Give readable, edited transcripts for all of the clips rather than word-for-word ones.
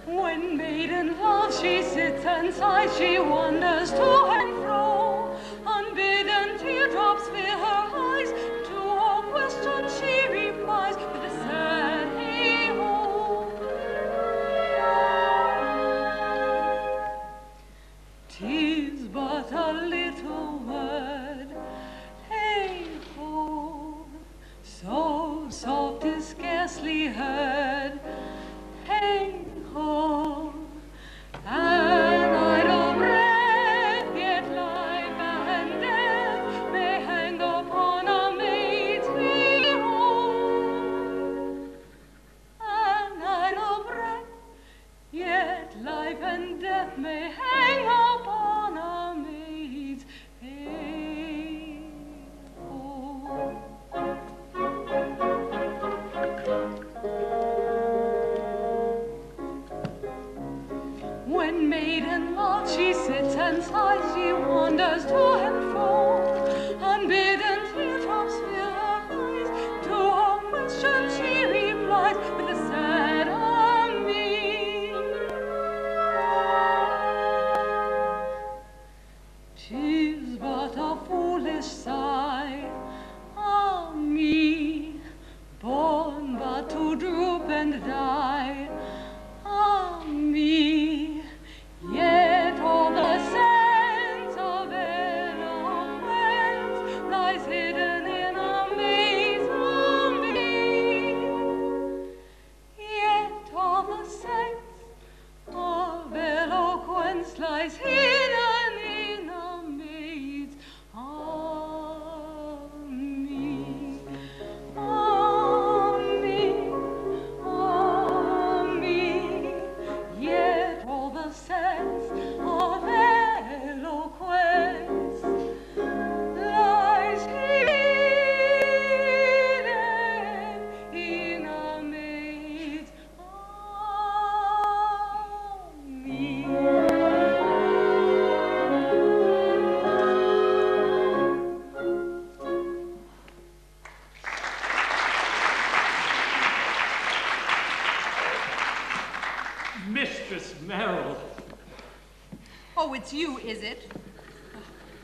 When maiden love she sits and sighs, she wanders to and fro. Unbidden teardrops fill her eyes. To all questions she replies with a sad hey-ho. 'Tis but a little word, hey-ho, so soft is scarcely heard. Hey-ho, an idle breath, yet life and death may hang upon a maid's hey-ho. An idle breath, yet life and death may hang upon a maid's hey-ho. When maiden love she sits and sighs, she wanders to and fro. Unbidden teardrops fill her eyes. To all questions she replies with a sad me. 'Tis but a foolish sigh, me, born but to droop and die. Me, yet all the sense of eloquence lies hidden in a maze of me. Yet all the sense of eloquence lies hidden in a maze of me. Of me, of me. Yet all the sense of eloquence lies hidden in a maze of me. Mistress Merrill, Oh, it's you, is it?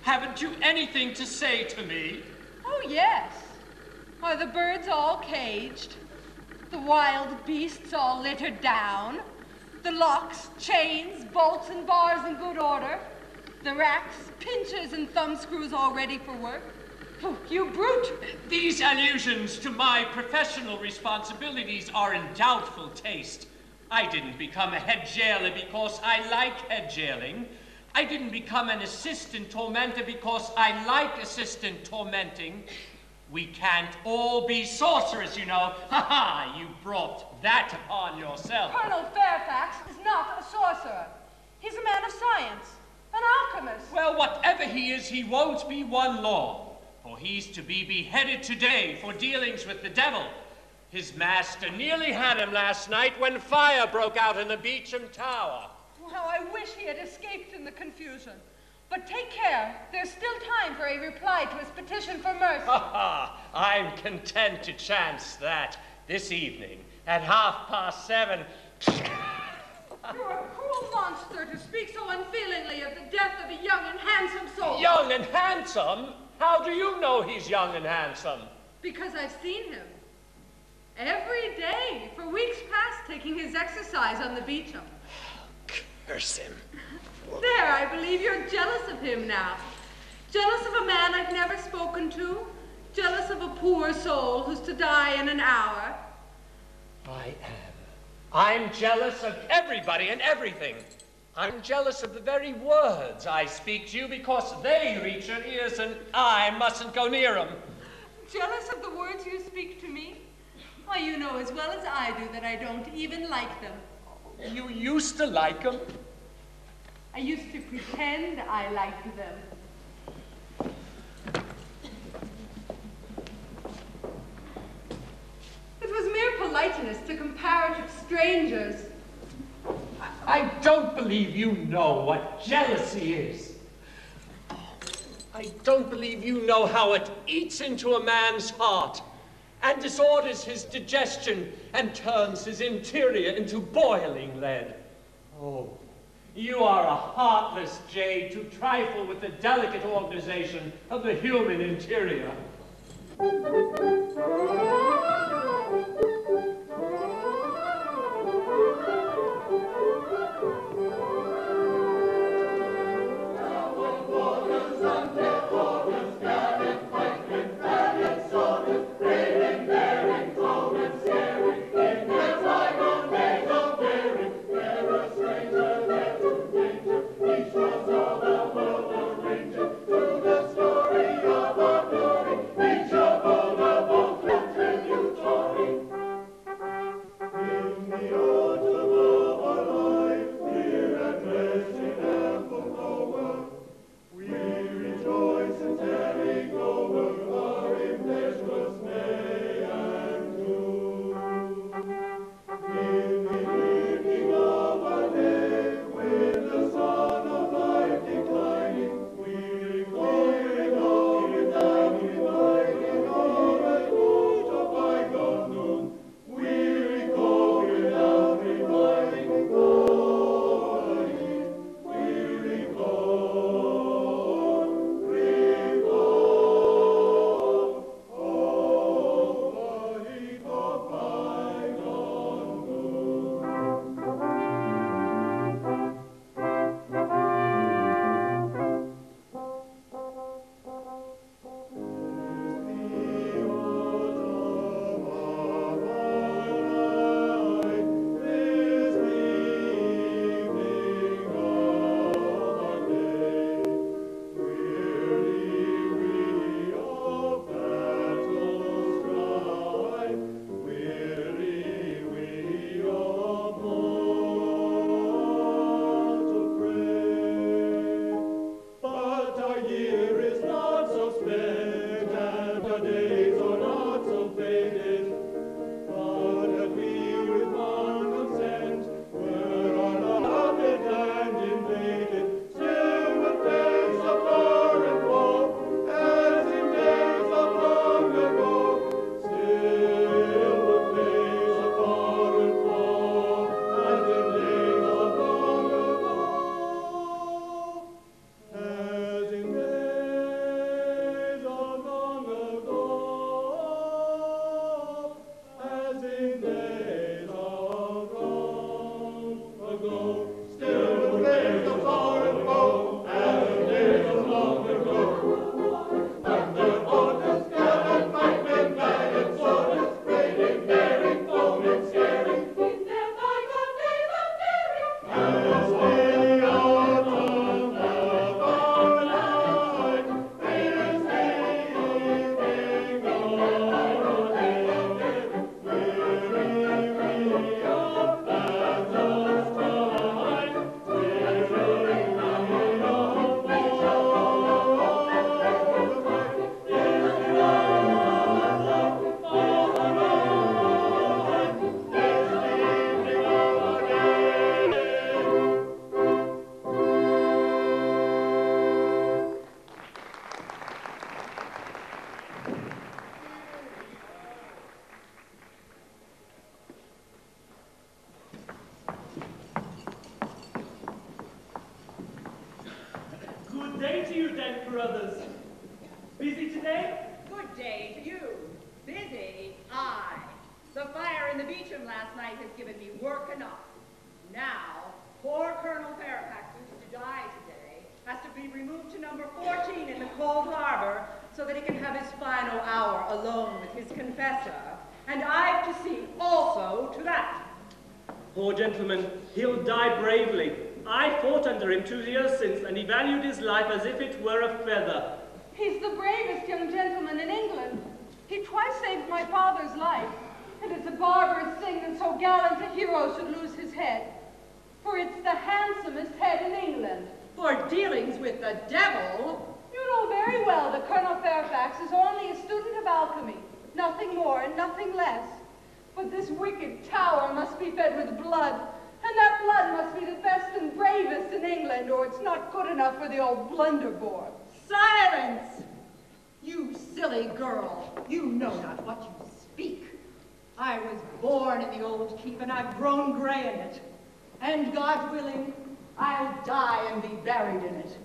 haven't you anything to say to me? Oh, yes. Are the birds all caged? The wild beasts all littered down? The locks, chains, bolts, and bars in good order? The racks, pinchers, and thumbscrews all ready for work? Oh, you brute! These allusions to my professional responsibilities are in doubtful taste. I didn't become a head jailer because I like head jailing. I didn't become an assistant tormentor because I like assistant tormenting. We can't all be sorcerers, you know. Ha ha, you brought that upon yourself. Colonel Fairfax is not a sorcerer. He's a man of science, an alchemist. Well, whatever he is, he won't be one long, for he's to be beheaded today for dealings with the devil. His master nearly had him last night when fire broke out in the Beauchamp Tower. How I wish he had escaped in the confusion. But take care, there's still time for a reply to his petition for mercy. Ha ha! I'm content to chance that this evening at 7:30. You're a cruel monster to speak so unfeelingly of the death of a young and handsome soul. Young and handsome? How do you know he's young and handsome? Because I've seen him. Every day, for weeks taking his exercise on the Beecham. Curse him. There, I believe you're jealous of him now. Jealous of a man I've never spoken to. Jealous of a poor soul who's to die in an hour. I am. I'm jealous of everybody and everything. I'm jealous of the very words I speak to you because they reach your ears and I mustn't go near them. Jealous of the words you speak to me? Why, you know as well as I do that I don't even like them. You used to like them. I used to pretend I liked them. It was mere politeness to comparative strangers. I don't believe you know what jealousy is. I don't believe you know how it eats into a man's heart and disorders his digestion and turns his interior into boiling lead. Oh, you are a heartless jade to trifle with the delicate organization of the human interior. Good day to you. Busy? Aye. The fire in the Beecham last night night has given me work enough. Now, poor Colonel Fairfax, who's to die today, has to be removed to number 14 in the cold harbor so that he can have his final hour alone with his confessor. And I've to see also to that. Poor gentleman, he'll die bravely. I fought under him 2 years since, and he valued his life as if it were a feather. He's the bravest young gentleman in England. He twice saved my father's life, and it's a barbarous thing that so gallant a hero should lose his head. For it's the handsomest head in England. For dealings with the devil? You know very well that Colonel Fairfax is only a student of alchemy, nothing more and nothing less. But this wicked tower must be fed with blood, and that blood must be the best and bravest in England, or it's not good enough for the old blunderbore. Silence! You silly girl, you know not what you speak. I was born in the old keep, and I've grown gray in it. And God willing, I'll die and be buried in it.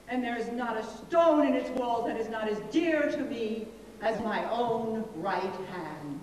And there's not a stone in its walls that is not as dear to me as my own right hand.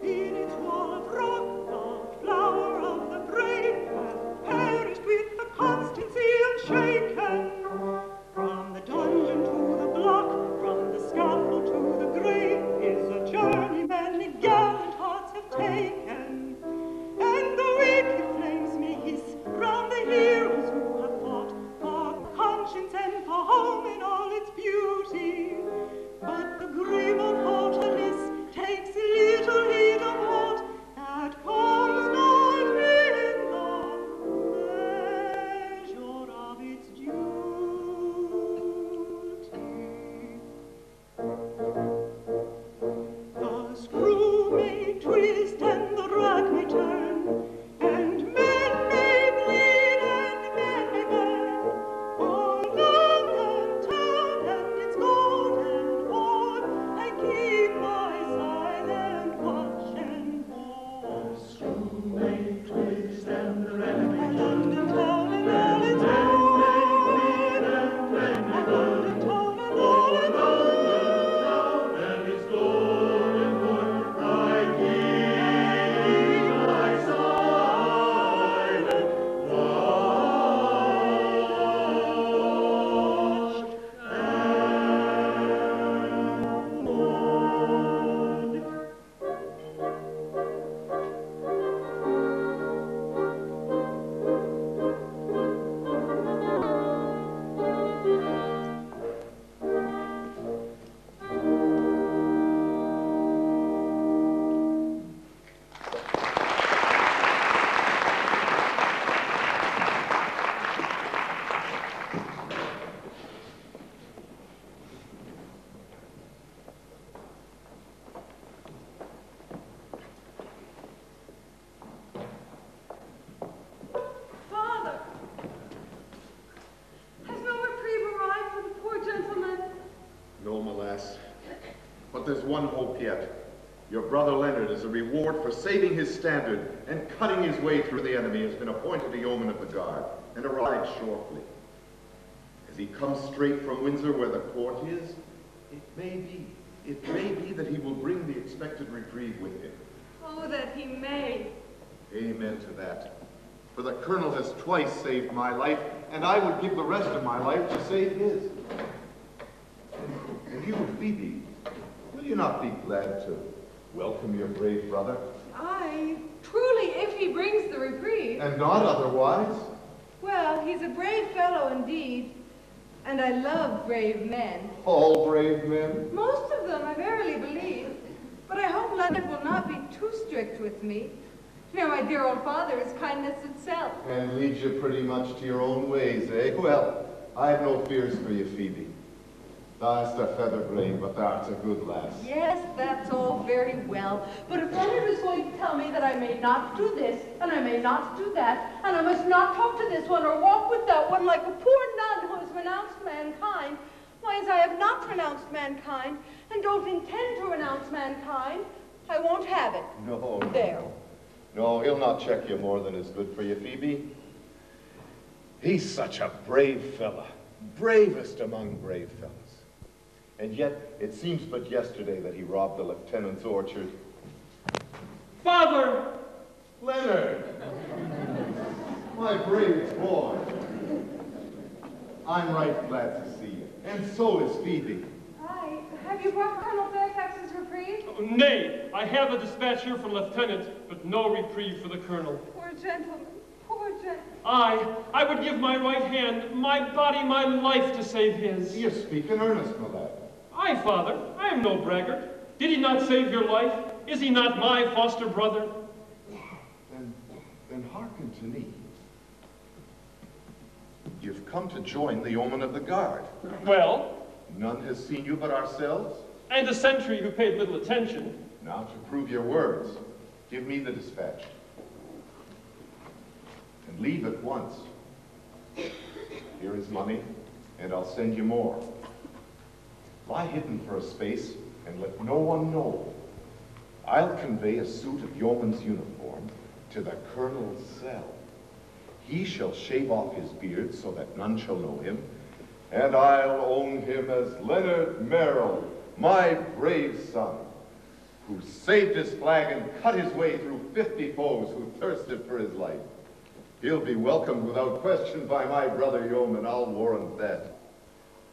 Within its wall of rock, the flower of the brave one hope yet. Your brother Leonard, as a reward for saving his standard and cutting his way through the enemy, has been appointed a yeoman of the guard and arrives shortly. As he comes straight from Windsor where the court is, it may be that he will bring the expected reprieve with him. Oh, that he may. Amen to that. For the colonel has twice saved my life, and I would give the rest of my life to save his. And you, Phoebe, will you not be glad to welcome your brave brother? Aye, truly, if he brings the reprieve. And not otherwise? Well, he's a brave fellow indeed, and I love brave men. All brave men? Most of them, I verily believe. But I hope Leonard will not be too strict with me. You know, my dear old father is kindness itself. And leads you pretty much to your own ways, eh? Well, I have no fears for you, Phoebe. Thou'st a feather brain, but thou'rt a good lass. Yes, that's all very well. But if Leonard is going to tell me that I may not do this, and I may not do that, and I must not talk to this one or walk with that one like a poor nun who has renounced mankind, why, as I have not renounced mankind, and don't intend to renounce mankind, I won't have it. No. There. No, he'll not check you more than is good for you, Phoebe. He's such a brave fella. Bravest among brave fellas. And yet, it seems but yesterday that he robbed the lieutenant's orchard. Father! Leonard! My brave boy. I'm right glad to see you. And so is Phoebe. Aye. Have you brought Colonel Fairfax's reprieve? Oh, nay, I have a dispatch here from Lieutenant, but no reprieve for the Colonel. Poor gentleman. Poor gentleman. I would give my right hand, my body, my life to save his. You speak in earnest, my lad. Aye, Father, I am no braggart. Did he not save your life? Is he not my foster brother? Then hearken to me. You've come to join the yeomen of the guard. Well? None has seen you but ourselves. And a sentry who paid little attention. Now to prove your words, give me the dispatch. And leave at once. Here is money, and I'll send you more. Lie hidden for a space, and let no one know. I'll convey a suit of yeoman's uniform to the colonel's cell. He shall shave off his beard so that none shall know him, and I'll own him as Leonard Merrill, my brave son, who saved his flag and cut his way through 50 foes who thirsted for his life. He'll be welcomed without question by my brother yeoman, I'll warrant that.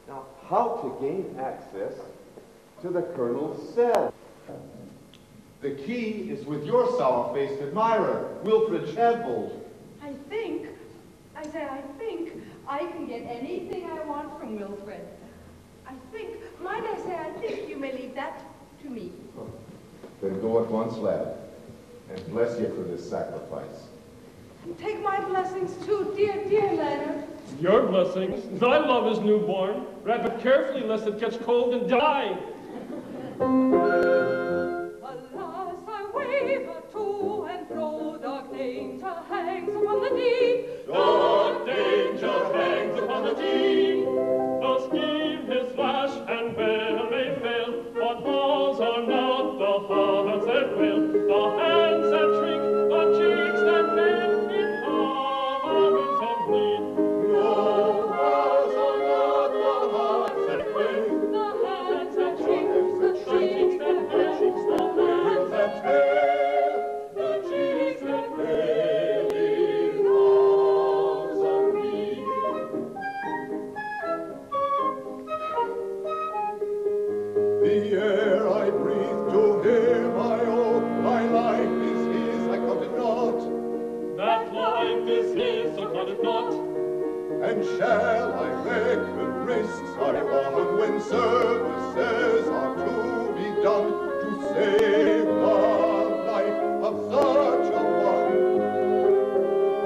Now, how to gain access to the colonel's cell? The key is with your sour-faced admirer, Wilfred Shadbolt. I think I can get anything I want from Wilfred. Might I say, I think you may leave that to me. Then go at once, lad, and bless you for this sacrifice. And take my blessings too, dear, dear Leonard. Your blessings. Thy love is newborn. Wrap it carefully lest it catch cold and die. Alas, I waver to and fro, dark danger hangs upon the deep. Dark danger hangs upon the deep. The scheme his flash and well may fail. What walls are not the hearts that will, the hands that shrink, the cheeks that bend in hours of need. No walls are not the hearts that will, The hands that shrink, the cheeks that bend, the hands that fail, the cheeks that bend in arms of need. The air I breathe to him I owe, my life is his, I count it not. That life is his, so count it not. And shall I reckon risks I run when services are to be done to save the life of such a one?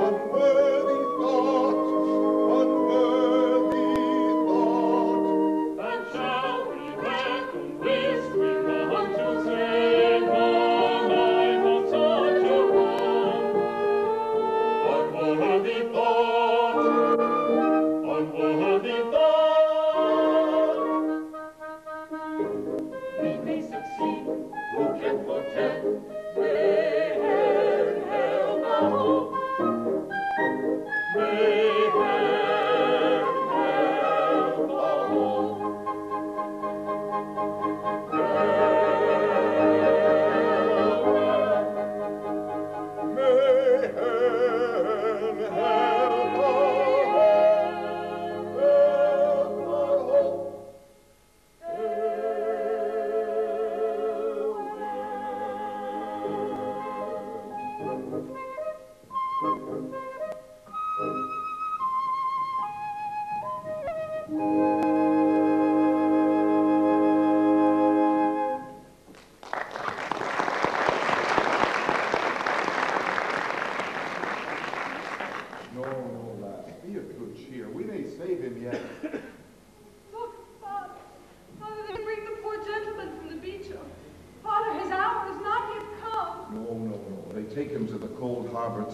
Unworthy thought, unworthy thought. And shall we reckon risk we run to save the life of such a one? Unworthy thought, unworthy thought.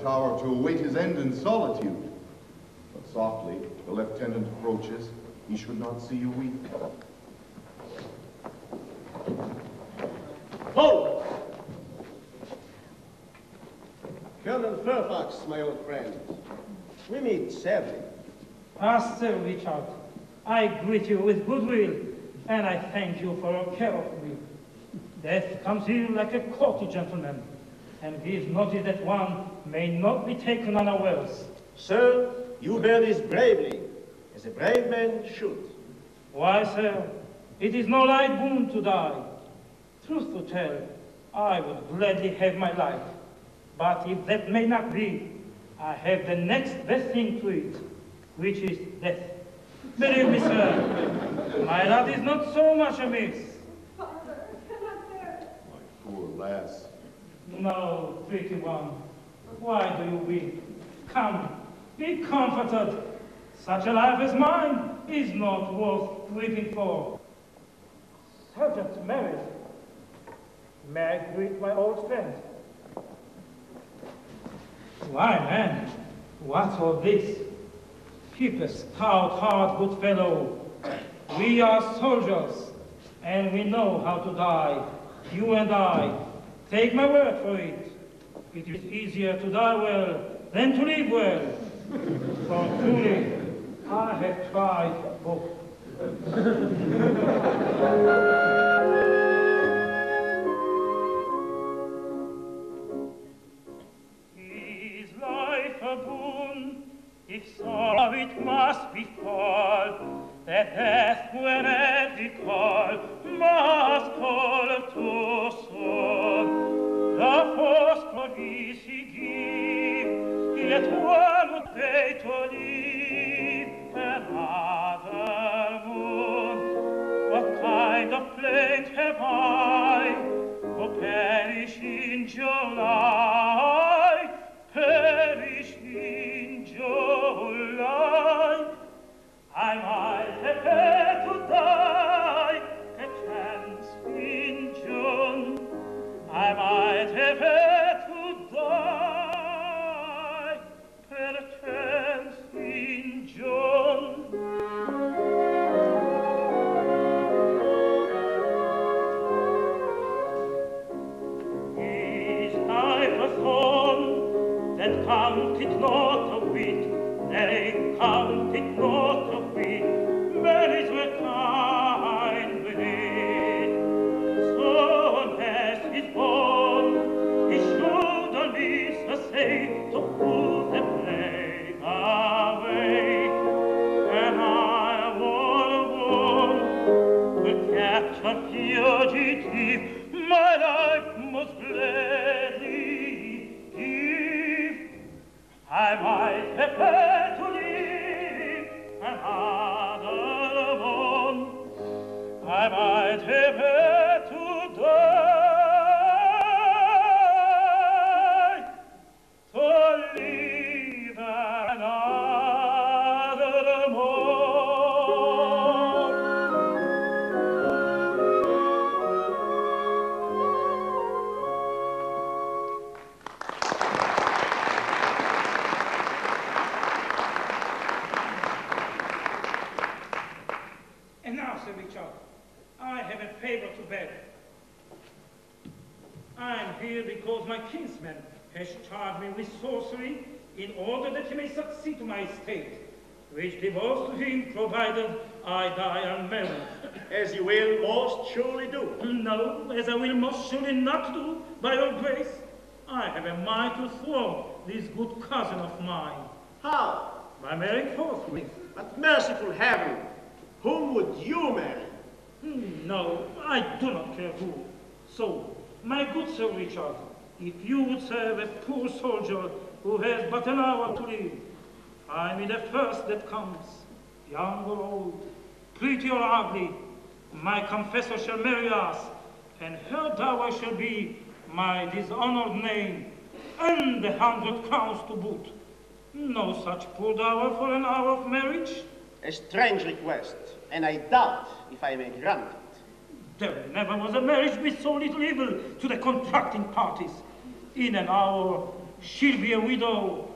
Tower to await his end in solitude. But softly, the lieutenant approaches. He should not see you weep. Hold! Colonel Fairfax, my old friend. We meet sadly. Master Richard, I greet you with goodwill, and I thank you for your care of me. Death comes here like a courtly gentleman, and gives notice that one may not be taken unawares. Sir, you bear this bravely, as a brave man should. Why, sir, it is no light boon to die. Truth to tell, I would gladly have my life. But if that may not be, I have the next best thing to it, which is death. Believe me, sir, my lot is not so much amiss. Father, I cannot bear it. My poor lass. No, pretty one, why do you weep? Come, be comforted. Such a life as mine is not worth weeping for. Sergeant Merritt, may I greet my old friend? Why, man, what's all this? Keep a stout heart, good fellow. We are soldiers, and we know how to die, you and I. Take my word for it. It is easier to die well than to live well. For truly, I have tried both. Is life a boon? If so, it must befall, that death, when at the call, must call to soul. The first promise he give, yet one would pay to live another moon. What kind of plaint have I, who perish in July, perish in July? I might have had to die, perchance in June. I might have had to die, perchance in June. Is life a song, then count it not a wit, nay, count it not a wit, berries were kind with it. So as he's born, he should on this essay to put the plague away. And I want to capture fugitive, my life must gladly give. I might have had to live another one. I might have had to die, to live another one. I am here because my kinsman has charged me with sorcery in order that he may succeed to my estate, which devotes to him provided I die unmarried. As you will most surely do. No, as I will most surely not do, by your grace. I have a mind to throw this good cousin of mine. How? By marrying forthwith. But merciful heaven, whom would you marry? No, I do not care who. So, my good Sir Richard, if you would serve a poor soldier who has but an hour to live, find me the first that comes, young or old, pretty or ugly. My confessor shall marry us, and her dower shall be my dishonored name, and 100 crowns to boot. No such poor dower for an hour of marriage? A strange request, and I doubt if I may grant it. There never was a marriage with so little evil to the contracting parties. In an hour, she'll be a widow,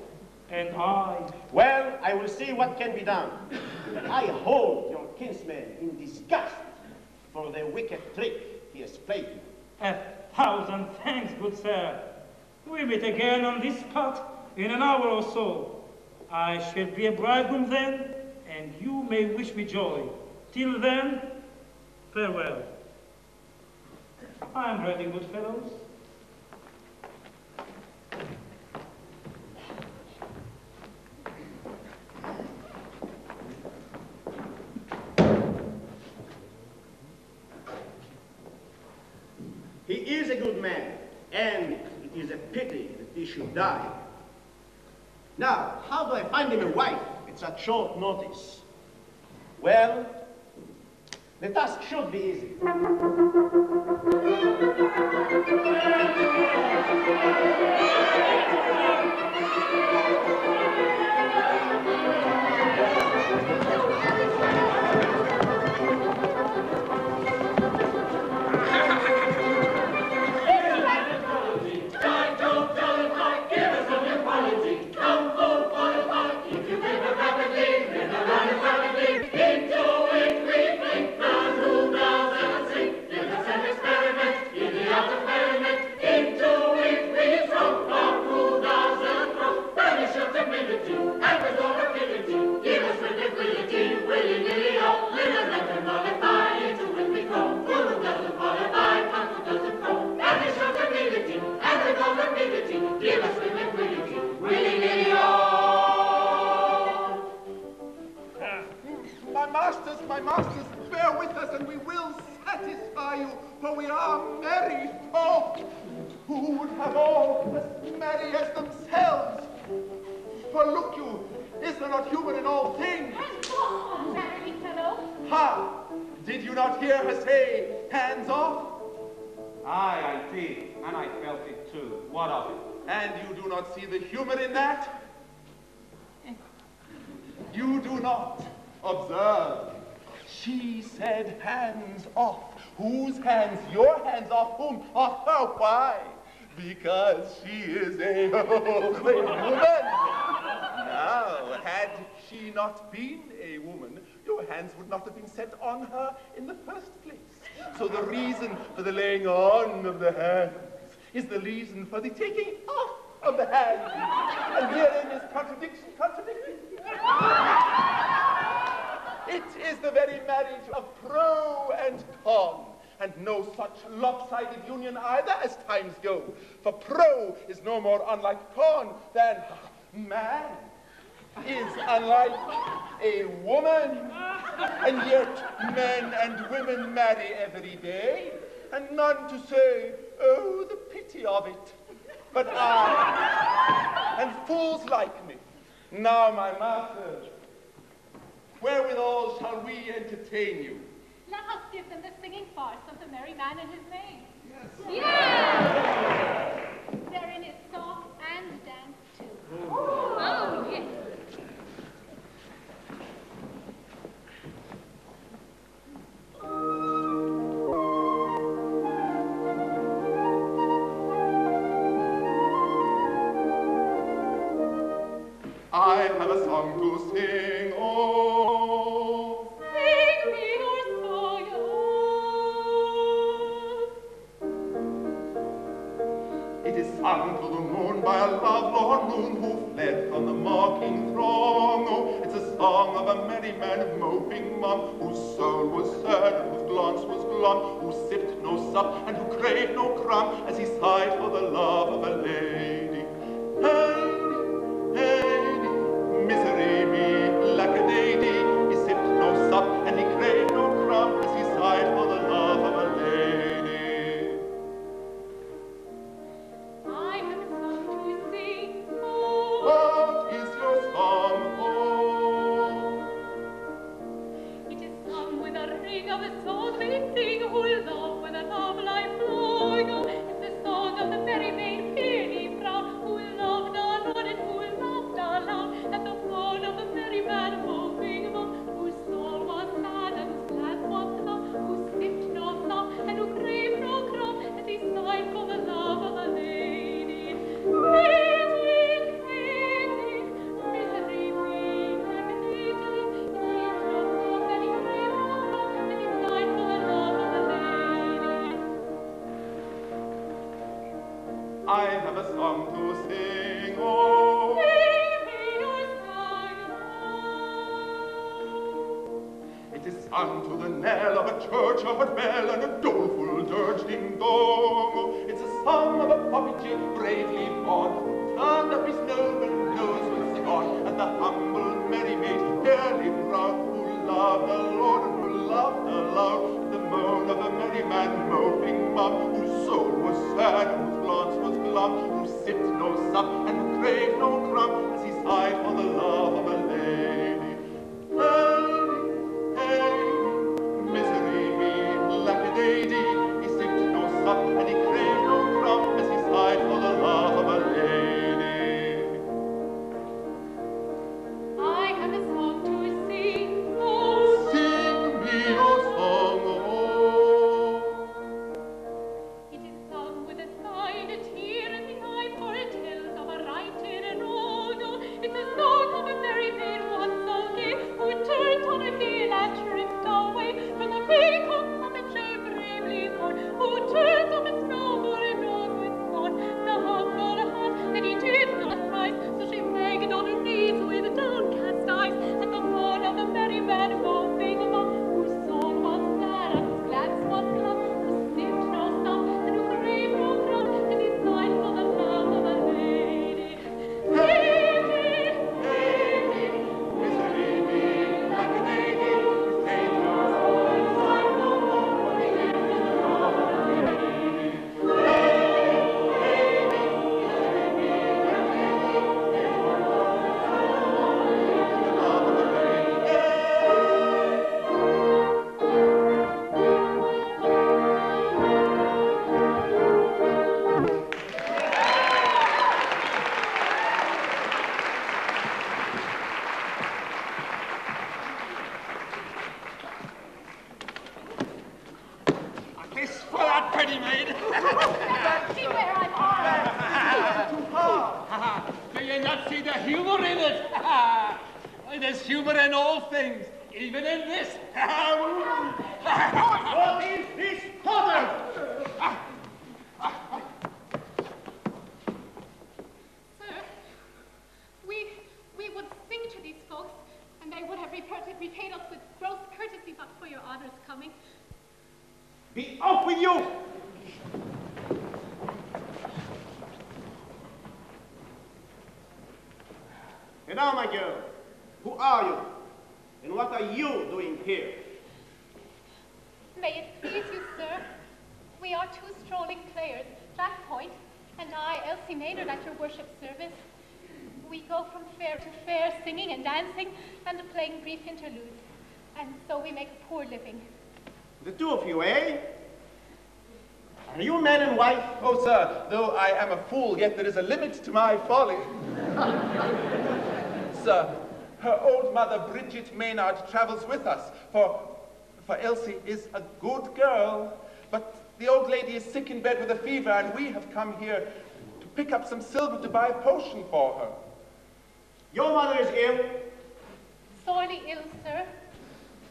and I... Well, I will see what can be done. I hold your kinsman in disgust for the wicked trick he has played you. 1,000 thanks, good sir. We meet again on this spot in an hour or so. I shall be a bridegroom then, and you may wish me joy. Till then, farewell. I am ready, good fellows. He is a good man, and it is a pity that he should die. Now, how do I find him a wife at such short notice? Well, the task should be easy. My masters, bear with us and we will satisfy you, for we are merry folk who would have all as merry as themselves. For look you, is there not humour in all things? And go on, merry fellow. Ha! Did you not hear her say, hands off? Aye, I did, and I felt it too. What of it? And you do not see the humour in that? You do not observe. She said hands off. Whose hands? Your hands off whom? Off her. Why? Because she is a woman. Now, had she not been a woman, your hands would not have been set on her in the first place. So the reason for the laying on of the hands is the reason for the taking off of the hands. And herein is contradiction. It is the very marriage of pro and con, and no such lopsided union either as times go. For pro is no more unlike con than man is unlike a woman. And yet men and women marry every day, and none to say, oh, the pity of it. But I, and fools like me. Now, my master, wherewithal shall we entertain you? Let us give them the singing farce of the merry man and his maid. Yes. Yes! Therein is song and dance too. Oh, yes. I have a song to sing, oh. Sing me your song, is sung to the moon by a lovelorn loon who fled from the mocking throng. Oh, it's a song of a merry man moping mum, whose soul was sad and whose glance was glum, who sipped no sup and who craved no crumb, as he sighed for the love of a lady. Lady, misery me, lack-a-day-day, he sipped no sup and he craved no crumb, as he sighed for the love of a lady. I have a song to sing. What is your song, oh? It is sung with a ring of a song they sing, who love when a love life flowing. Oh, it's the song of the merry maid, fairly proud, who loved alone and who loved aloud, at the phone of the merry man moping mum, whose soul was sad and whose glance was glum, who sipped no sup and who craved no crumb, as he sighed for the love of a lady. Lady, lady, misery me, lack-a-day-day, he sipped no sup and he craved no crumb, as he sighed for the love of a lady. I have a song to sing, oh. Sing me your song, It is sung to the knell of a church of a bell and a doleful dirge ding dong. Oh, it's a song of a poppy bravely born, who turned up his noble nose with scorn at the humble merry maid, fairly proud, who loved the Lord and who loved aloud the moan of a merry man moping mum, whose soul was sad and whose glance was glum, who sipped no sup and who craved no crumb, as he sighed for the love of a lady. Misery me, lack-a-day-day, he sipped no sup and he craved no crumb, as he sighed for the love of a lady. I have a song to sing, oh. Sing me your song, oh. It is sung with a sigh and a tear in the eye, for it tells of a right and a wrong. Oh, it's a song of a merry maid once so gay, who turned on a heel and tripped away from the peacock of a jay bravely born, who turned up his noble nose with scorn, the humble heart that he did not prize. So she begged on her knees with downcast eyes at the phone of the merry man moping mum, whose soul was sad and whose glance was glum, who sipped no sup and who craved no crumb, and he sighed for the love of a lady. Lady, lady, Misery me, lack-a-day-day, he craved no sup and he sighed no crumb, as he sighed for the love of a lady. A kiss for that pretty maid. beware, I'm armed. Do you not see the humor in it? There's humor in all things, even in this. What is this pother? Sir, we would sing to these folks, and they would have repaid us with gross courtesy but for your honor's coming. Be off with you! And now, my girl, who are you? And what are you doing here? May it please you, sir, we are two strolling players, Jack Point and I, Elsie Maynard, at your worship service. We go from fair to fair, singing and dancing and playing brief interludes, and so we make a poor living. The two of you, eh? Are you man and wife? Oh, sir, though I am a fool, yet there is a limit to my folly. Sir, her old mother, Bridget Maynard, travels with us, for Elsie is a good girl, but the old lady is sick in bed with a fever, and we have come here to pick up some silver to buy a potion for her. Your mother is ill, Sorely ill, sir.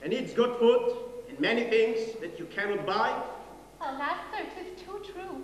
and needs good food and many things that you cannot buy. Alas, sir, 'tis too true.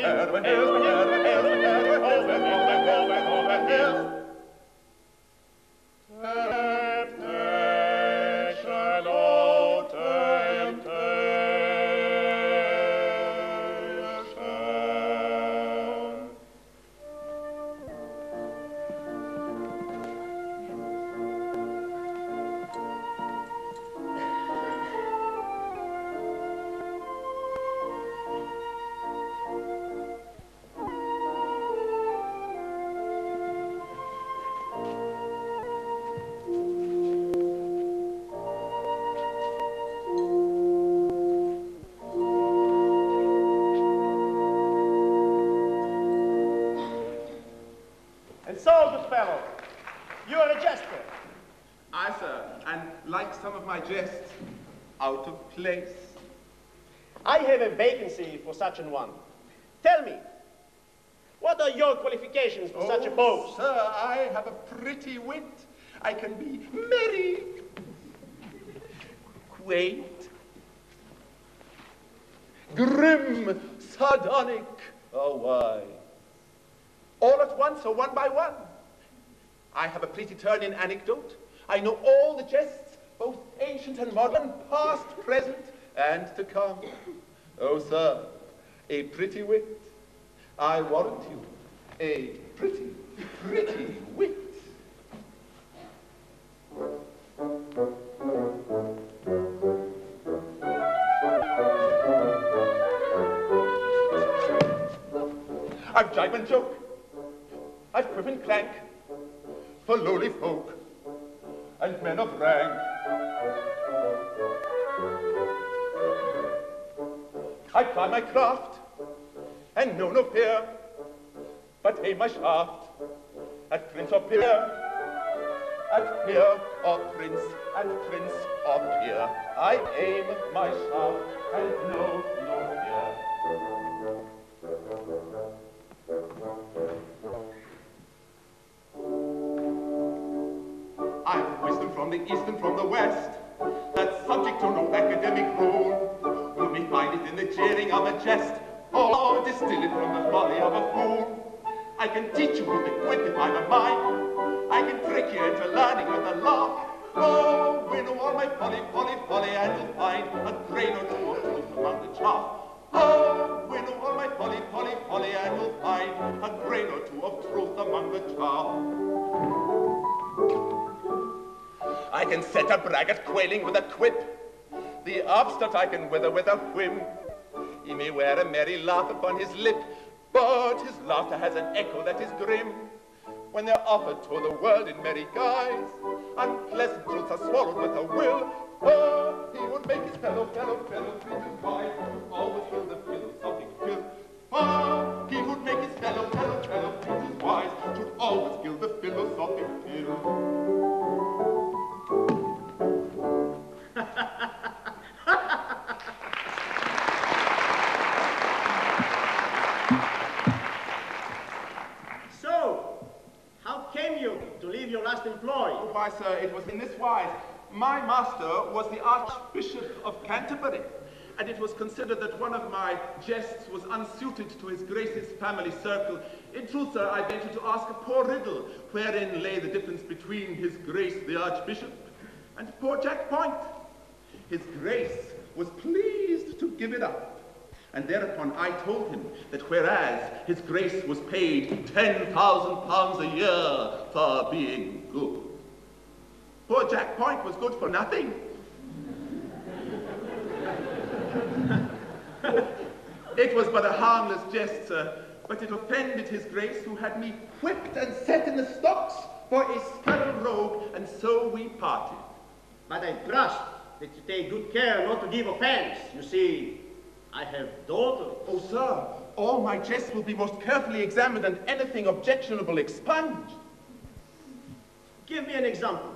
hills, the hills, the hills, the hills, the hills, the hills, the hills, the hills, the hills, the hills. Temptation, oh, temptation. And so, good fellow, you are a jester. Aye, sir, and like some of my jests, out of place. I have a vacancy for such an one. Tell me, what are your qualifications for such a post? Sir, I have a pretty wit. I can be merry, quaint, grim, sardonic. Oh, why? All at once or one by one. I have a pretty turn in anecdote. I know all the jests, both ancient and modern, past, present, and to come. Oh, sir, a pretty wit. I warrant you, a pretty, pretty wit. I've jibe and joke, I've quip and clank, for lowly folk and men of rank. I ply my craft, and know no fear, but aim my shaft at prince or peer, at peer or prince, at prince or peer. I aim my shaft and know no fear. I've wisdom from the east and from the west, that's subject to no academic rule. You may find it in the jeering of a jest, or distill it from the folly of a fool. I can teach you with the wit if I've a mind. I can trick you into learning with a laugh. Oh, winnow all my folly, folly, folly, and you'll find a grain or two of truth among the chaff. Oh, winnow all my folly, folly, folly, and you'll find a grain or two of truth among the chaff. I can set a braggart quailing with a quip. The upstart I can wither with a whim. He may wear a merry laugh upon his lip, but his laughter has an echo that is grim. When they're offered to the world in merry guise, unpleasant truths are swallowed with a will. Oh, he would make his fellow treat his wife, always fill the philosophic pill. Oh, he would make his fellow treat his wise, should always gild the philosophic pill. So, how came you to leave your last employ? Oh, why, sir, it was in this wise. My master was the Archbishop of Canterbury, and it was considered that one of my jests was unsuited to his Grace's family circle. In truth, sir, I ventured to ask a poor riddle, wherein lay the difference between his Grace the Archbishop and poor Jack Point. His Grace was pleased to give it up. And thereupon I told him that whereas his Grace was paid £10,000 a year for being good, poor Jack Point was good for nothing. It was but a harmless jest, sir, but it offended his Grace, who had me whipped and set in the stocks for a scurril rogue, and so we parted. But I trust that you take good care not to give offense. You see, I have daughters. Oh, sir, all my jests will be most carefully examined and anything objectionable expunged. Give me an example.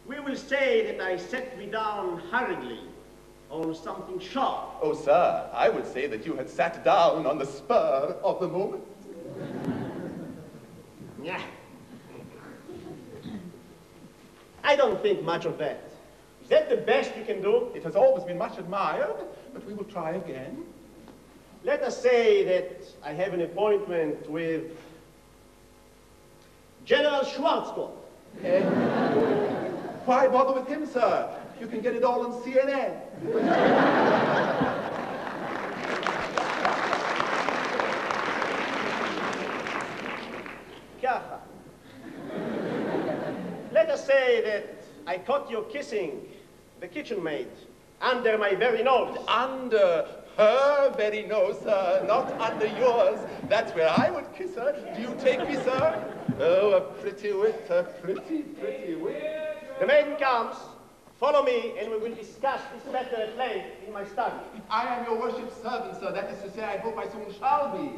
We will say that I set me down hurriedly on something sharp. Oh, sir, I would say that you had sat down on the spur of the moment. Yeah. I don't think much of that. Is that the best you can do? It has always been much admired, but we will try again. Let us say that I have an appointment with General Schwarzkopf. Why bother with him, sir? You can get it all on CNN. Kaha. Let us say that I caught you kissing the kitchen maid under my very nose. Under her very nose, sir, not under yours. That's where I would kiss her. Do you take me, sir? Oh, a pretty wit, a pretty, pretty wit. The maiden comes. Follow me, and we will discuss this matter at length in my study. I am your worship's servant, sir. That is to say, I hope I soon shall be.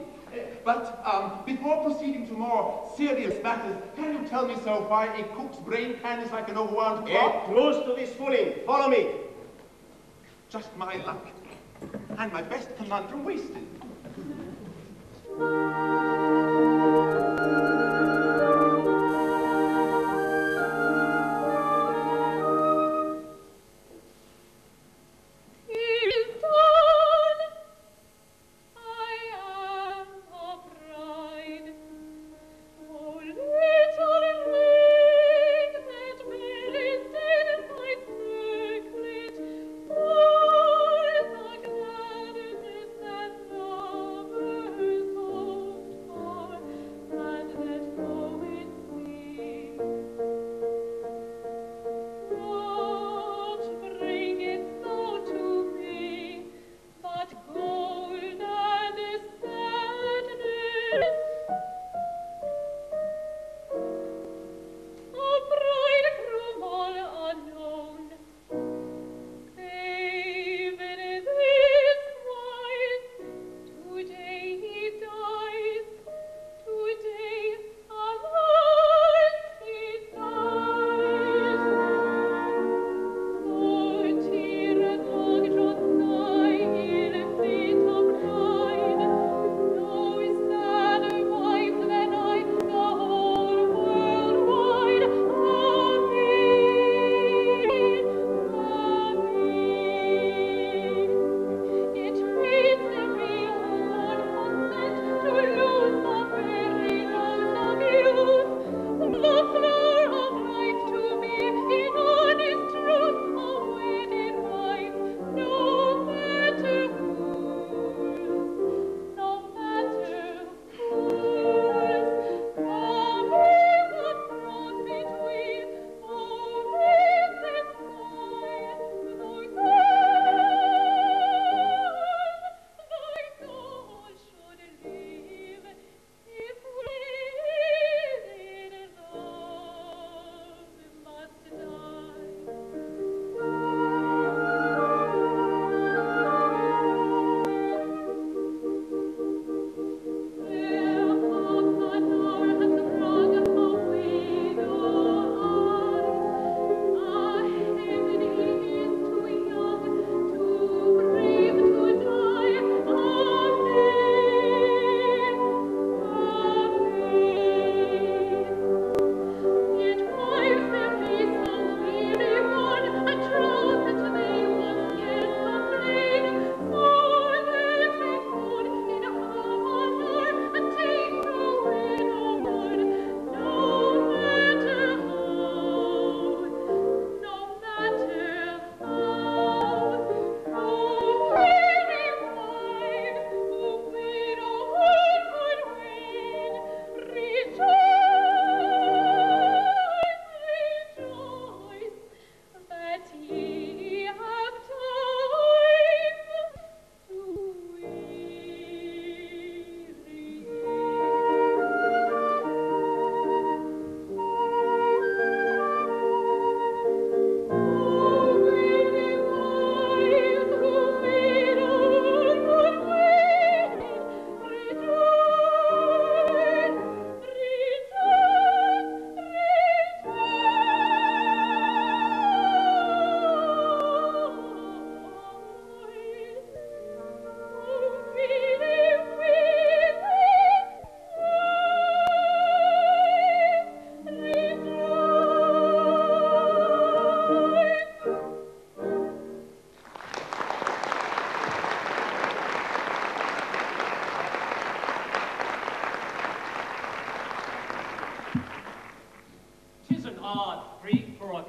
But before proceeding to more serious matters, can you tell me, sir, why a cook's brain pan is like an overwound clock? Get close to this fooling. Follow me. Just my luck. And my best conundrum wasted.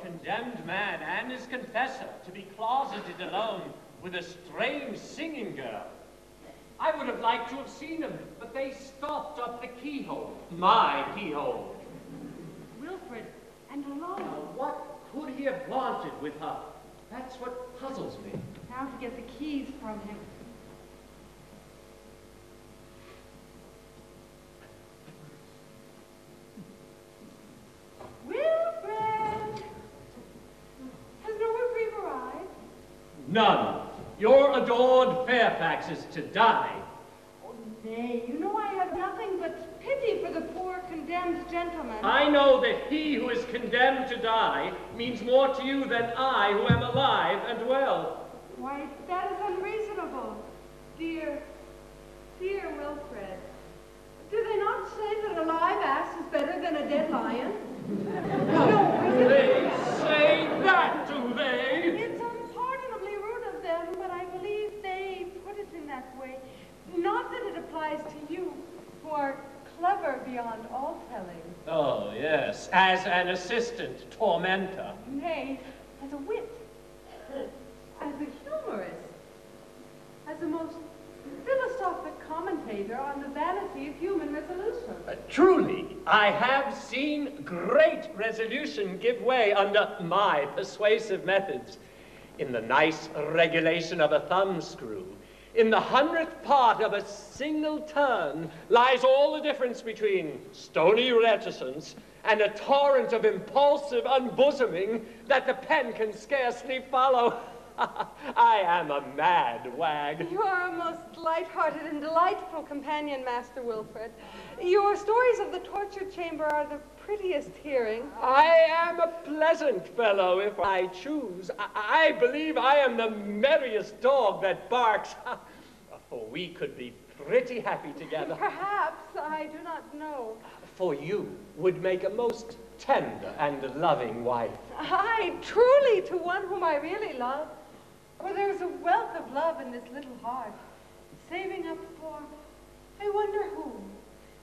condemned man and his confessor to be closeted alone with a strange singing girl. I would have liked to have seen them, but they stopped up the keyhole. My keyhole. Wilfred, and alone. Now, what could he have wanted with her? That's what puzzles me. Now to get the keys from him. Wilfred! Has no reprieve arrived? None. Your adored Fairfax is to die. Oh, nay, you know I have nothing but pity for the poor condemned gentleman. I know that he who is condemned to die means more to you than I who am alive and well. Why, that is unreasonable. Dear Wilfred. Do they not say that a live ass is better than a dead lion? No, They say that, do they? it's unpardonably rude of them, but I believe they put it in that way. Not that it applies to you, who are clever beyond all telling. Oh, yes, as an assistant tormentor. Nay, as a wit, as a humorist, as a most philosophic commentator on the vanity of human resolution. Truly, I have seen great resolution give way under my persuasive methods. In the nice regulation of a thumbscrew, in the 100th part of a single turn, lies all the difference between stony reticence and a torrent of impulsive unbosoming that the pen can scarcely follow. I am a mad wag. You are a most light-hearted and delightful companion, Master Wilfred. Your stories of the torture chamber are the prettiest hearing. I am a pleasant fellow if I choose. I believe I am the merriest dog that barks. For we could be pretty happy together. Perhaps, I do not know. For you would make a most tender and loving wife. Aye, truly, to one whom I really love. For there is a wealth of love in this little heart, saving up for, I wonder whom.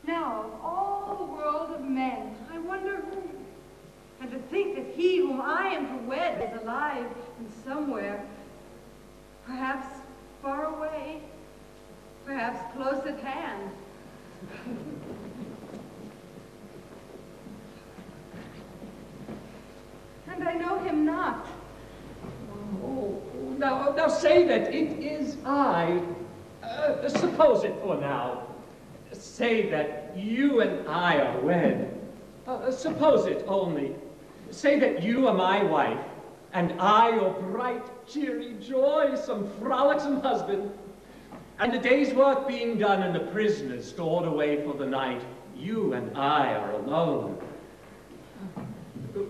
Now, of all the world of men, I wonder whom. And to think that he whom I am to wed is alive and somewhere, perhaps far away, perhaps close at hand. And I know him not. Oh, now say that it is I. Suppose it for now. Say that you and I are wed. Suppose it only. Say that you are my wife, and I your bright, cheery, joysome, frolicsome husband. And the day's work being done and the prisoners stored away for the night, you and I are alone,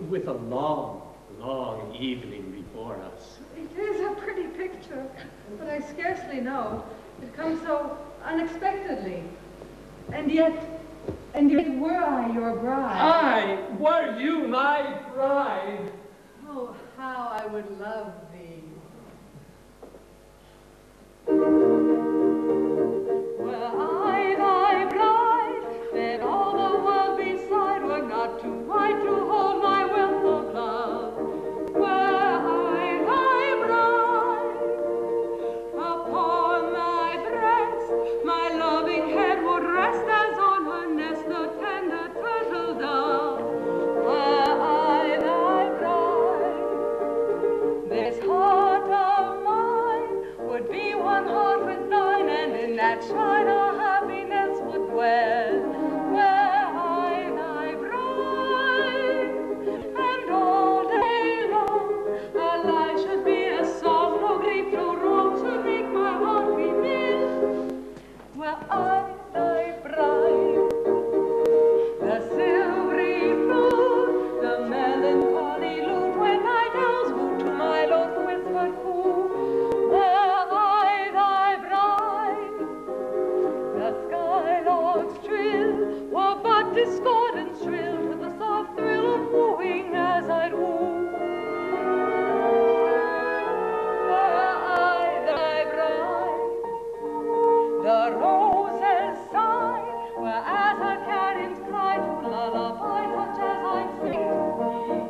with a long, long evening before us. It is a pretty picture, but I scarcely know. It comes so unexpectedly. And yet were I your bride. Aye, were you my bride. Oh, how I would love thee. Were I thy bride, then all the world beside were not too wide to hold my willful love. Were I thy bride, upon thy breast my loving head would rest as on her nest the tender turtle dove. Were I thy bride, this heart of mine would be one heart with thine, and in that shrine our happiness would dwell. Were I thy bride, and all day long our life should be a song, no grief, no wrong should make my heart be mill. Were I thy bride, the silvery flute, the melancholy lute, when night owls woo to my lord whispered coo. Were I thy bride, the skylark's trill were but discordant shrill to the soft thrill of wooing as I'd woo. Were I thy bride, the roses sigh, were as a carrion's cry to lullaby, touch as I sing to thee.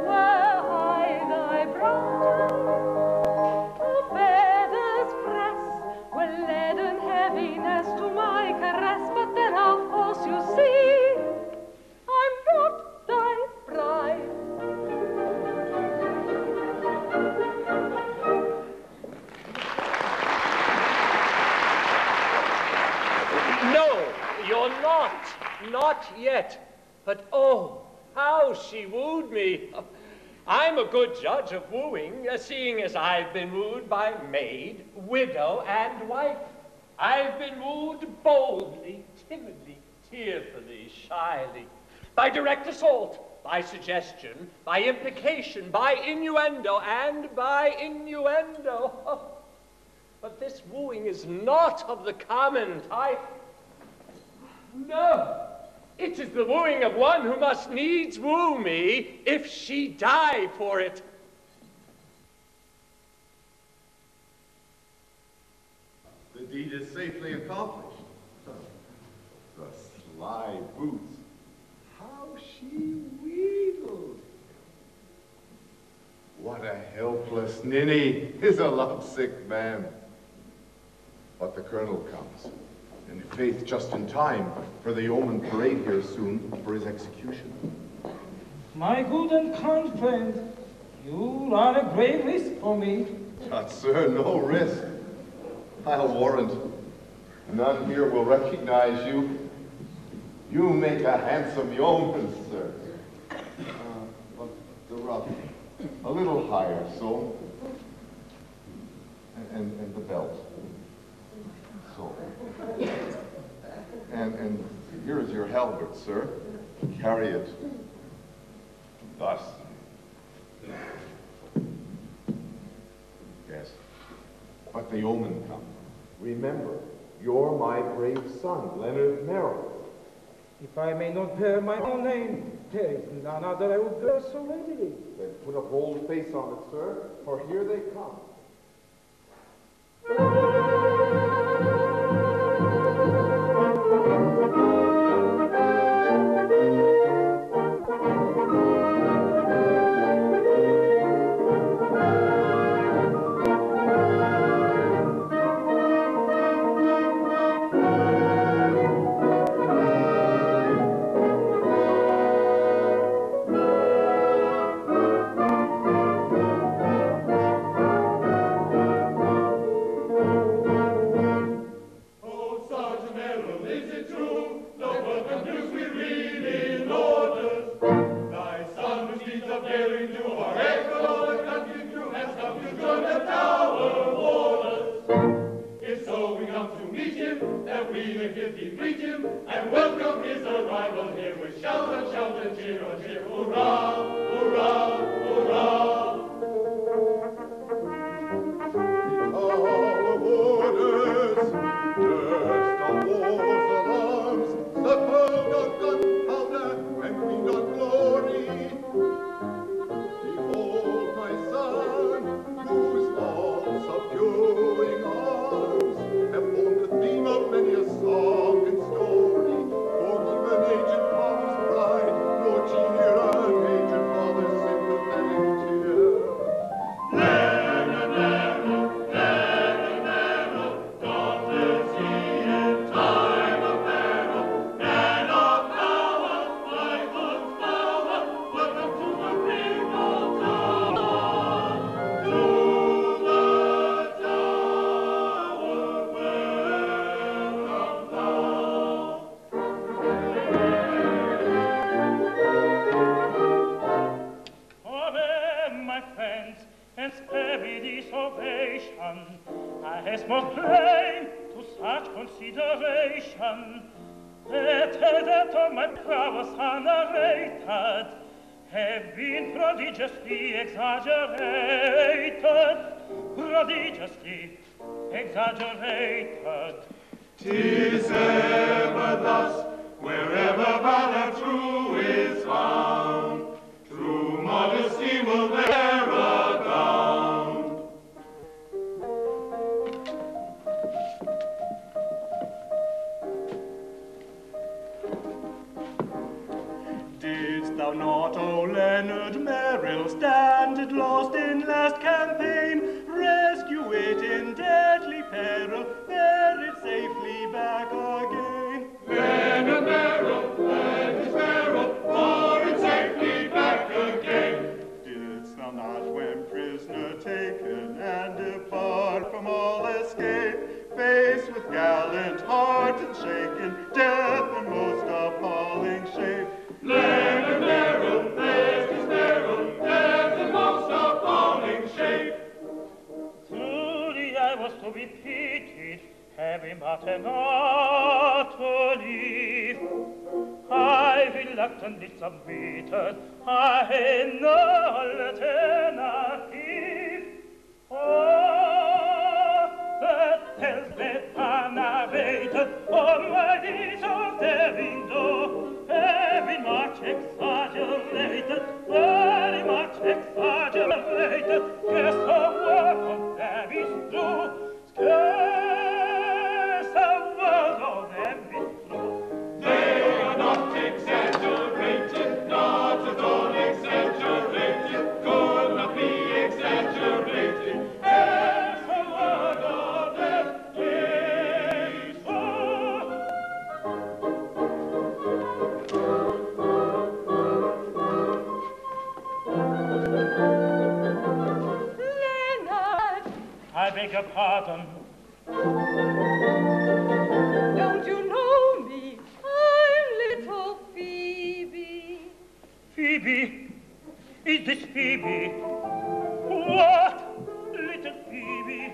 Were readiness to my caress, but then of course you see, I'm not thy bride. No, you're not. Not yet. But oh, how she wooed me. I'm a good judge of wooing, seeing as I've been wooed by maid, widow, and wife. I've been wooed boldly, timidly, tearfully, shyly, by direct assault, by suggestion, by implication, by innuendo, and by innuendo. But this wooing is not of the common type. No. It is the wooing of one who must needs woo me if she die for it. The deed is safely accomplished. The sly boots. How she wheedles. What a helpless ninny is a lovesick man. But the colonel comes. In faith, just in time for the yeoman parade here soon for his execution. My good and kind friend, you run a grave risk for me. But, sir, no risk. I'll warrant none here will recognize you. You make a handsome yeoman, sir. But the ruff, a little higher, so. And the belt. So. And here is your halberd, sir. Carry it thus. Yes. But the yeoman come. Remember, you're my brave son, Leonard Merrill. If I may not bear my own name, there is none other I would bear so readily. Then put a bold face on it, sir, for here they come. Exaggerated. 'Tis ever thus, wherever valor true is found, true modesty will bear a gown. Didst thou not, O Leonard Merrill, stand it lost in last campaign, rescue it in deadly peril, bear it safely gallant heart and shaken, death in most appalling shape. Land and narrow, there's this narrow, death in most appalling shape. Truly I was to be pitied, having but an heart to live. I reluctantly submitted, I had no alternative. Oh, the tales that are narrated, oh, my little daring do, very much exaggerated, very much exaggerated. Yes, a word of them is true, scarce a word of them is true. They are not exaggerated, not at all exaggerated, could not be exaggerated. Yes, a word of them is true. Leonard, I beg your pardon. don't you know me? I'm little Phoebe. Phoebe? Is this Phoebe? What? Little Phoebe?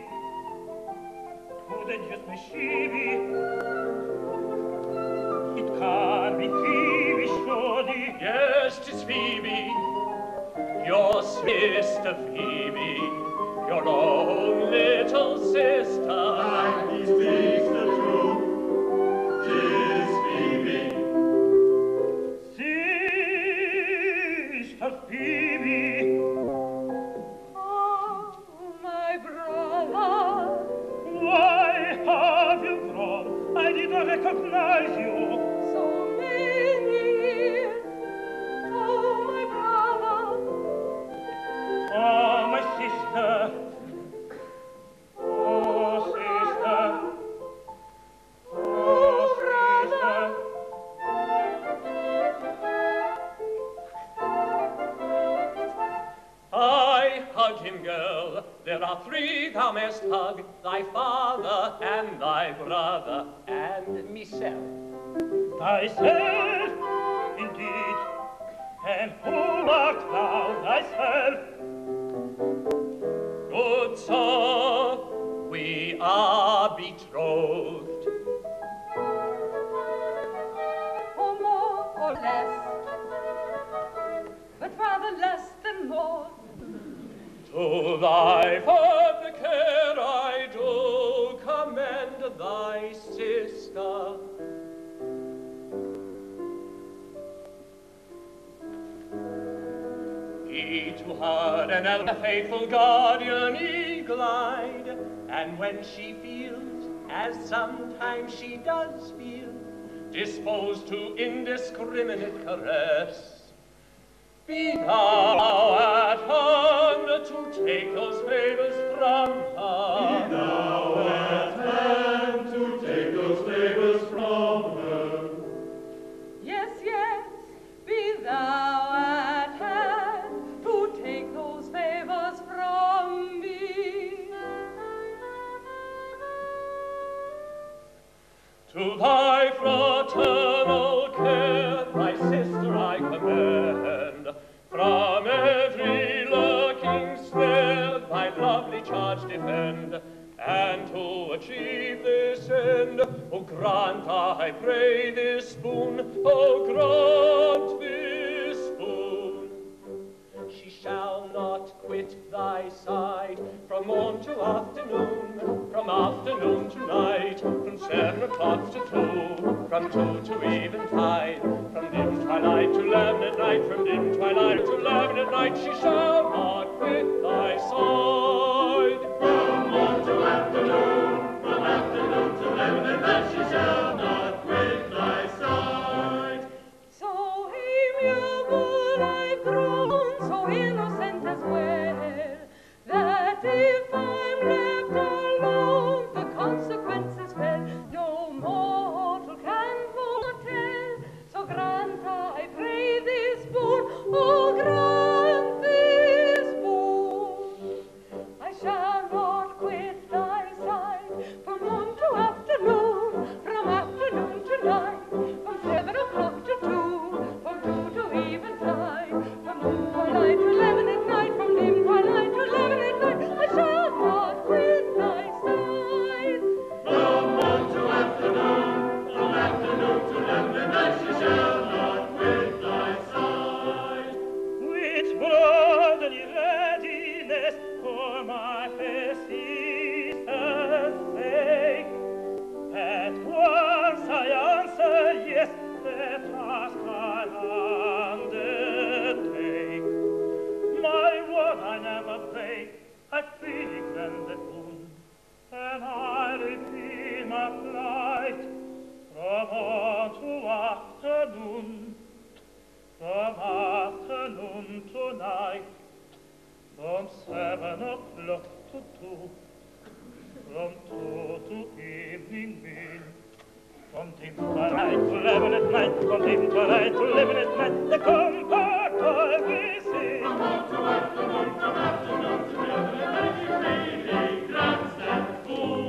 Who then just may she be? It can't be Phoebe, surely. Yes, 'tis Phoebe, your sister Phoebe, your own little sister. He speaks the truth, 'tis Phoebe. Sister Phoebe. Oh, my brother, Why have you grown? I did not recognize you. so many years. Oh, my brother, Oh, my sister. Oh, sister. Oh, sister. I hug him, girl. There are three thou mayst hug, thy father and thy brother and myself. Thyself, indeed. And who art thou thyself? Good sir, we are betrothed. or more or less, but rather less than more. To thy father care I do commend thy sister. He to her an ever faithful guardian eagle-eyed, and when she feels, as sometimes she does feel, disposed to indiscriminate caress, be thou at hand to take those favors from her. Be thou at hand to take those favors from her. Yes, yes, be thou at hand to take those favors from me. To thy fraternal care, thy sister I commend, from every lurking snare thy lovely charge defend, and to achieve this end, O grant, I pray, this boon, O grant this boon. She shall not quit thy side from morn to afternoon, from afternoon to night, from 7 o'clock to 2, from 2 to eventide, from dim twilight to 11 at night, from dim twilight to 11 at night, she shall not quit thy side. From morn to afternoon, from afternoon to 11 at night, she shall not quit thy side. So amiable I've grown, so innocent as well, that if I'm left alone, the consequences fell. No mortal can foretell. So grant, I pray, this boon. Oh, grant this boon. I shall not quit thy side From afternoon to night, from 7 o'clock to 2, from 2 to evening meal, from twilight to 11 at night, from twilight to 11 at night, the comfort we sing. From afternoon to midnight, really grandstand full.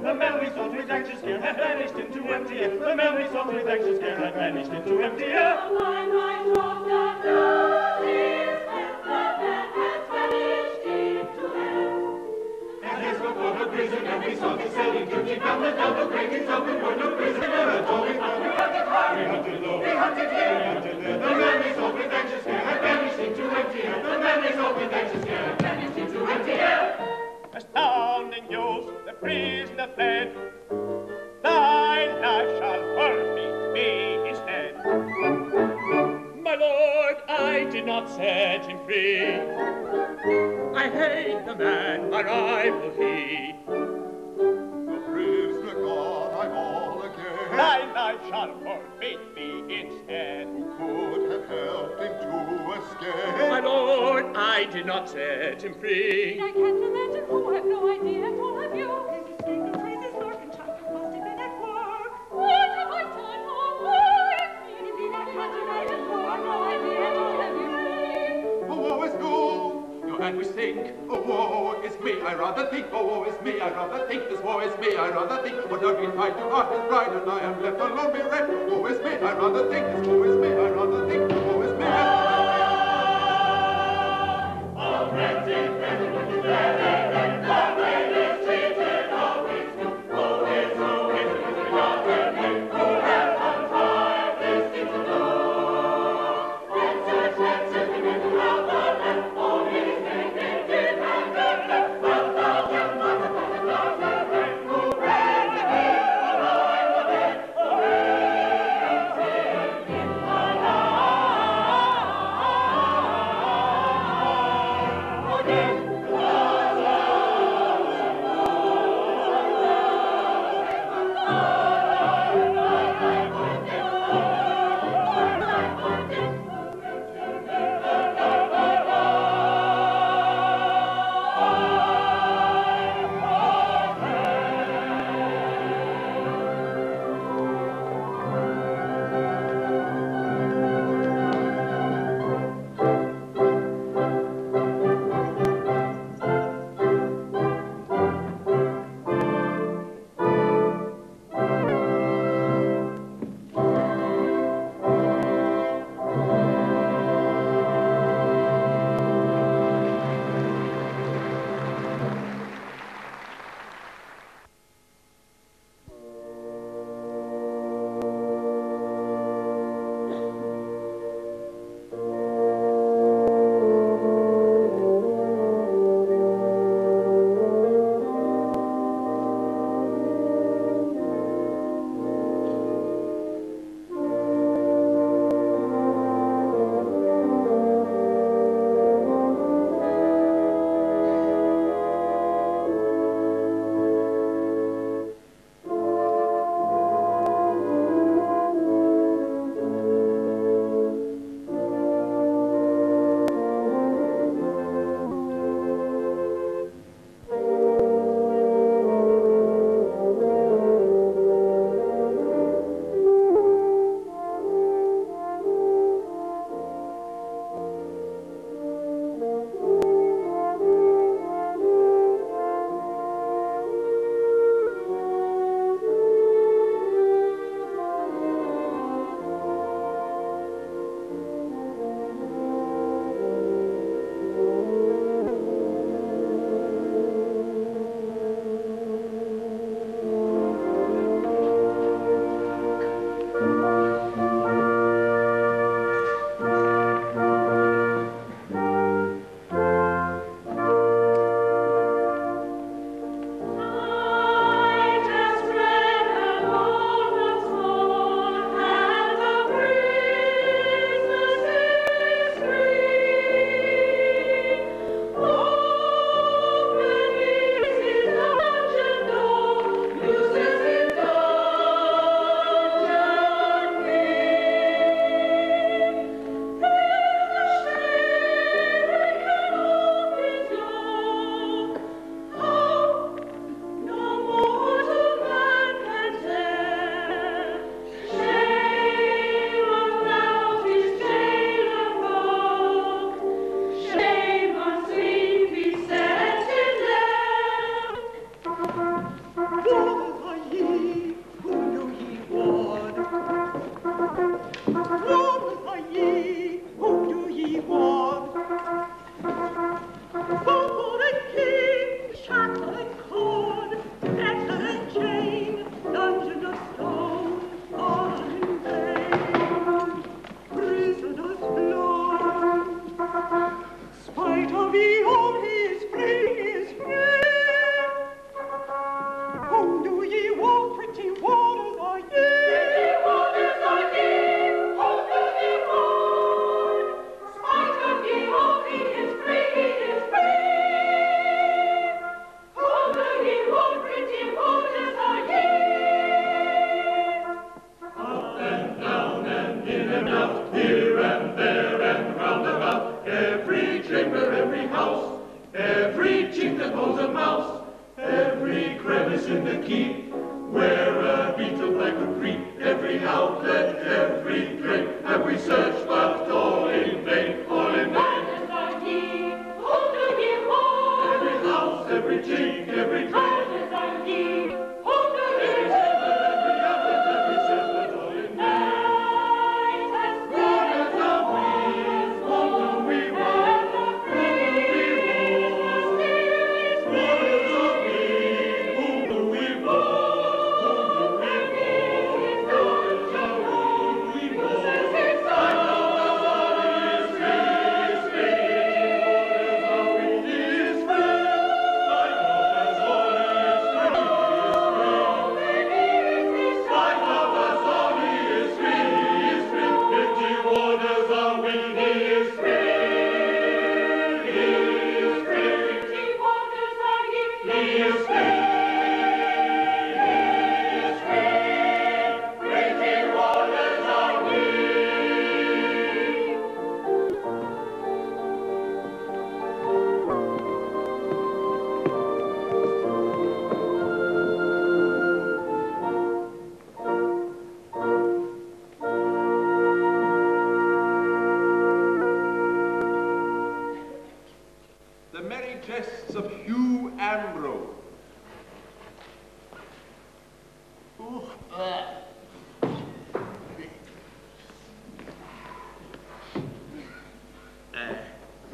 The man we sought with anxious care had vanished into empty air. The man we sought with anxious care had vanished into empty air. The limelight dropped and now his head, the man has vanished into air. And his before the prison, and we sought his cell in duty, found the double gratings open were no prisoner at all. We found we hunted hard, we hunted low, we hunted here, we hunted there. The man we sought with anxious care had vanished into empty air. prisoner fled. Thy life shall forfeit me instead. My lord, I did not set him free. I hate the man, my rival he. The prisoner gone, I'm all again. Thy life shall forfeit me instead. Who could have helped him to escape? My lord, I did not set him free. I can't imagine who have no idea at all of you. His escaping traces lurk and Chuck must have been at work. What have I done? Oh, woe is me! Indeed, I can't imagine who have no idea at all of you. Oh, woe is you! Your anguish think, oh, woe is me, I rather think, oh, woe is me, I rather think, this woe is me, I rather think, what have we tried to art his bride, and I am left alone bereft, oh, woe is me, I rather think, this woe is me, I rather think, woe is me,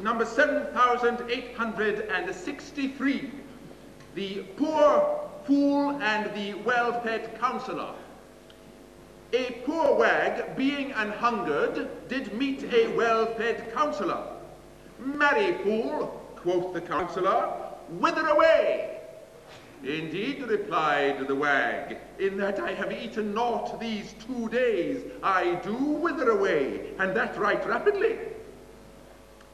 number 7863, The Poor Fool and the Well-Fed Counselor. A poor wag, being an hungered, did meet a well-fed counselor. Marry, fool, quoth the counselor, whither away? Indeed, replied the wag, in that I have eaten naught these 2 days, I do wither away, and that right rapidly.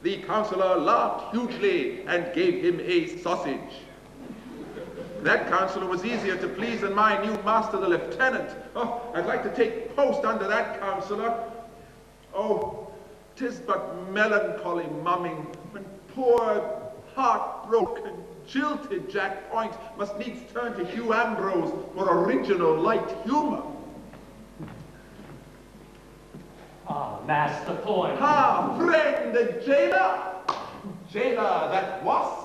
The counselor laughed hugely and gave him a sausage. That counselor was easier to please than my new master, the lieutenant. Oh, I'd like to take post under that counselor. Oh, 'tis but melancholy mumming when poor, heartbroken, jilted Jack Point must needs turn to Hugh Ambrose for original light humor. Ah, Master Point. Ah, friend and jailer, jailer that wast,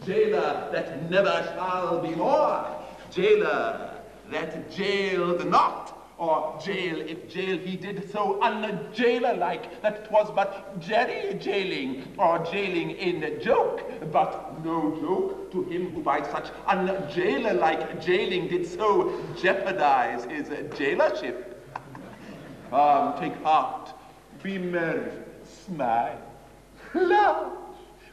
jailer that never shall be more, jailer that jailed not, or jail if jail he did so un-jailer-like that 'twas but jerry jailing, or jailing in a joke, but no joke to him who by such un-jailer-like jailing did so jeopardize his jailership. Come, take heart, be merry, smile, laugh,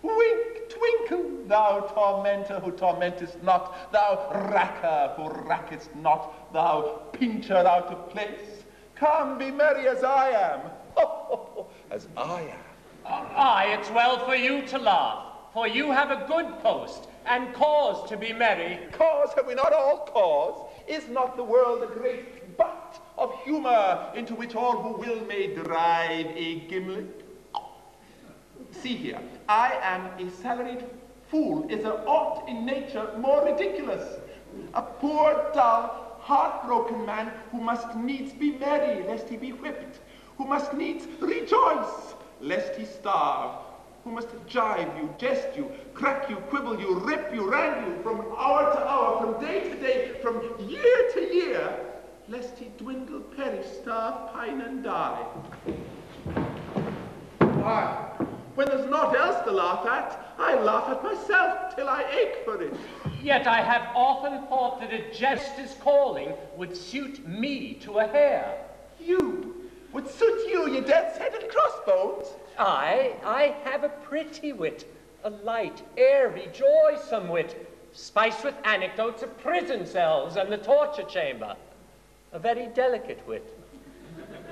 wink, twinkle, thou tormentor who tormentest not, thou racker who rackest not, thou pincher out of place. Come, be merry as I am, as I am. Aye, it's well for you to laugh, for you have a good post, and cause to be merry. Cause, have we not all cause? Is not the world a great butt of humor into which all who will may drive a gimlet? See here, I am a salaried fool. Is there aught in nature more ridiculous? A poor, dull, heartbroken man who must needs be merry lest he be whipped, who must needs rejoice lest he starve, who must jibe you, jest you, crack you, quibble you, rip you, rant you from hour to hour, from day to day, from year to year, lest he dwindle, perish, starve, pine, and die. Why? When there's naught else to laugh at, I laugh at myself till I ache for it. Yet I have often thought that a jester's calling would suit me to a hair. You? Would suit you, you death's head and crossbones? I have a pretty wit, a light, airy, joysome wit, spiced with anecdotes of prison cells and the torture chamber. A very delicate wit.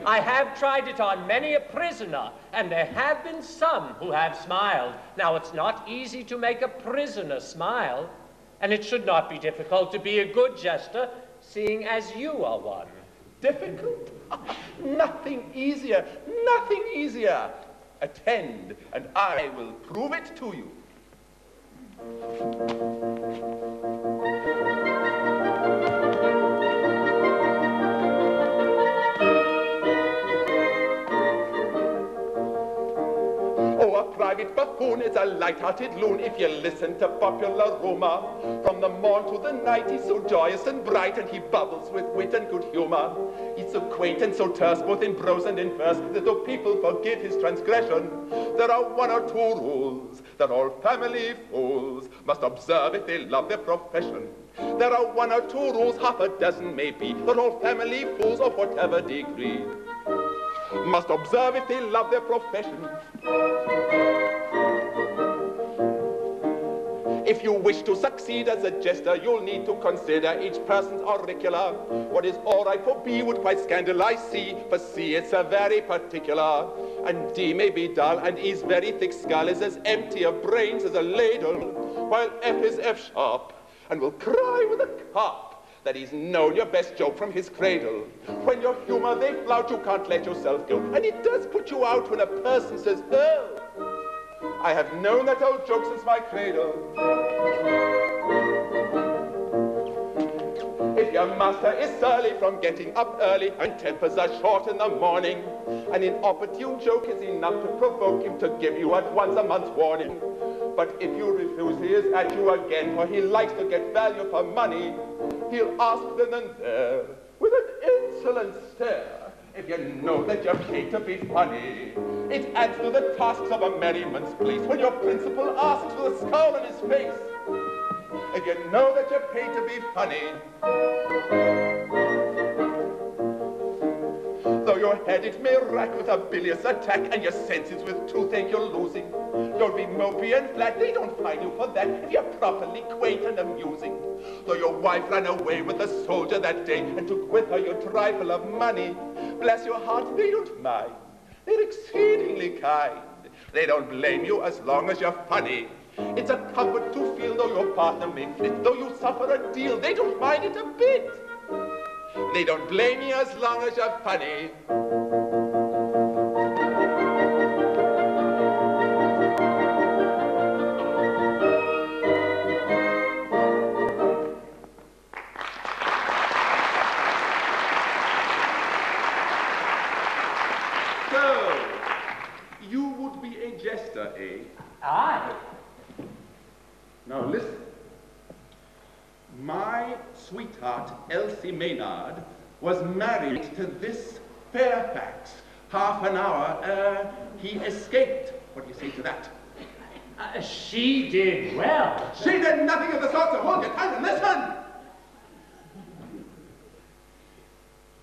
I have tried it on many a prisoner, and there have been some who have smiled. Now, it's not easy to make a prisoner smile, and it should not be difficult to be a good jester, seeing as you are one. Difficult? Nothing easier, nothing easier. Attend, and I will prove it to you. Private buffoon is a light-hearted loon if you listen to popular rumor. From the morn to the night he's so joyous and bright, and he bubbles with wit and good humor. He's so quaint and so terse both in prose and in verse that though people forgive his transgression, there are 1 or 2 rules that all family fools must observe if they love their profession. There are 1 or 2 rules, half a dozen maybe, that all family fools of whatever degree must observe if they love their profession. If you wish to succeed as a jester, you'll need to consider each person's auricular. What is all right for B would quite scandalize C, for C it's a very particular. And D may be dull, and E's very thick skull is as empty of brains as a ladle, while F is F sharp, and will cry with a carp that he's known your best joke from his cradle. When your humor they flout, you can't let yourself go, and it does put you out when a person says, oh, I have known that old joke since my cradle. If your master is surly from getting up early, and tempers are short in the morning, an inopportune joke is enough to provoke him to give you at once a month's warning. But if you refuse, he is at you again, for he likes to get value for money. He'll ask then and there, with an insolent stare, If you know that you're paid to be funny, it adds to the tasks of a merriman's place when your principal asks with a scowl on his face. If you know that you're paid to be funny, though your head it may rack with a bilious attack and your senses with toothache you're losing, don't be mopey and flat, they don't fine you for that if you're properly quaint and amusing. Though your wife ran away with a soldier that day and took with her your trifle of money, bless your heart, they don't mind. They're exceedingly kind. They don't blame you as long as you're funny. It's a comfort to feel though your partner may flit, though you suffer a deal, they don't mind it a bit. They don't blame you as long as you're funny. So, you would be a jester, eh? Aye. Now listen. My sweetheart, Elsie Maynard, was married to this Fairfax. Half an hour, he escaped. What do you say to that? She did well. She did nothing of the sort, so hold your tongue and listen!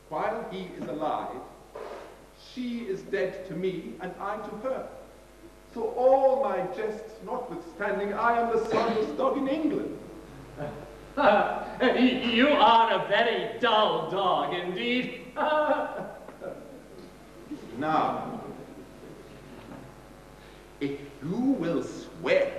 While he is alive, she is dead to me and I to her. So all my jests notwithstanding, I am the sorriest dog in England. You are a very dull dog indeed. Now, if you will swear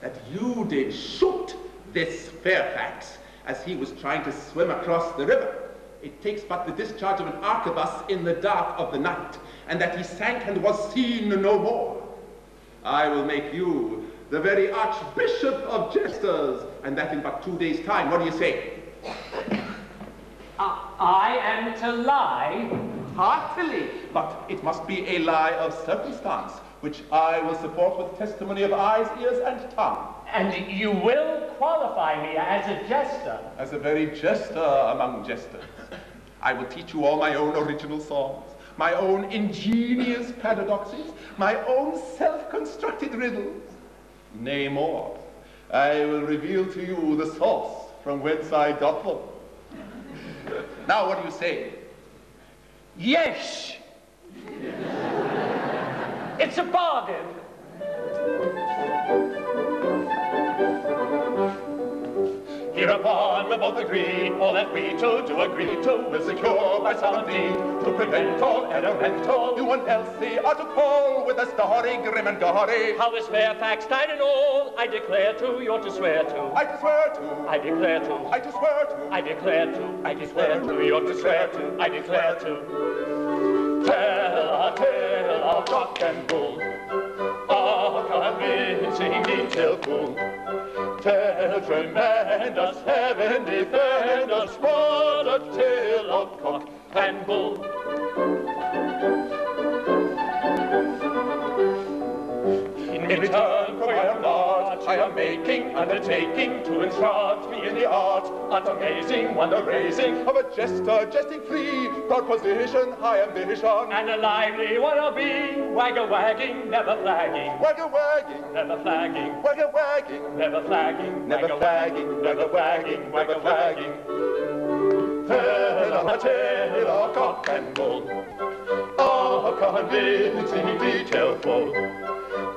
that you did shoot this Fairfax as he was trying to swim across the river, it takes but the discharge of an arquebus in the dark of the night, and that he sank and was seen no more, I will make you the very Archbishop of Jesters, and that in but 2 days' time. What do you say? I am to lie? Heartily, but it must be a lie of circumstance, which I will support with testimony of eyes, ears, and tongue. And you will qualify me as a jester? As a very jester among jesters. I will teach you all my own original songs, my own ingenious paradoxes, my own self-constructed riddles. Nay more, I will reveal to you the source from whence I doth them. Now what do you say? Yes! It's a bargain. Hereupon we both agreed, all that we two do agree to will secure by solemn deed, to prevent all error and all. You and Elsie are to call with a story grim and gory. How is Fairfax died and all? I declare to, you're to swear to. I to swear to. I declare to. I to swear to. I declare to. I declare to, you're to swear to. I declare to. Tell a tale of cock and bull, a convincing detail full. Tell tremendous heaven defend us, what a tale of cock and bull. In return for your art, I am making undertaking to instruct me in the art, art amazing, wonder-raising, of a jester, jesting free, proud position, high ambition, and a lively one I'll be, wagger-wagging, never flagging, wagger-wagging, never flagging, wagger-wagging, never flagging, never flagging, never wagging, wagger-wagging. Tell a tale of cock and bull, a convincing detail full.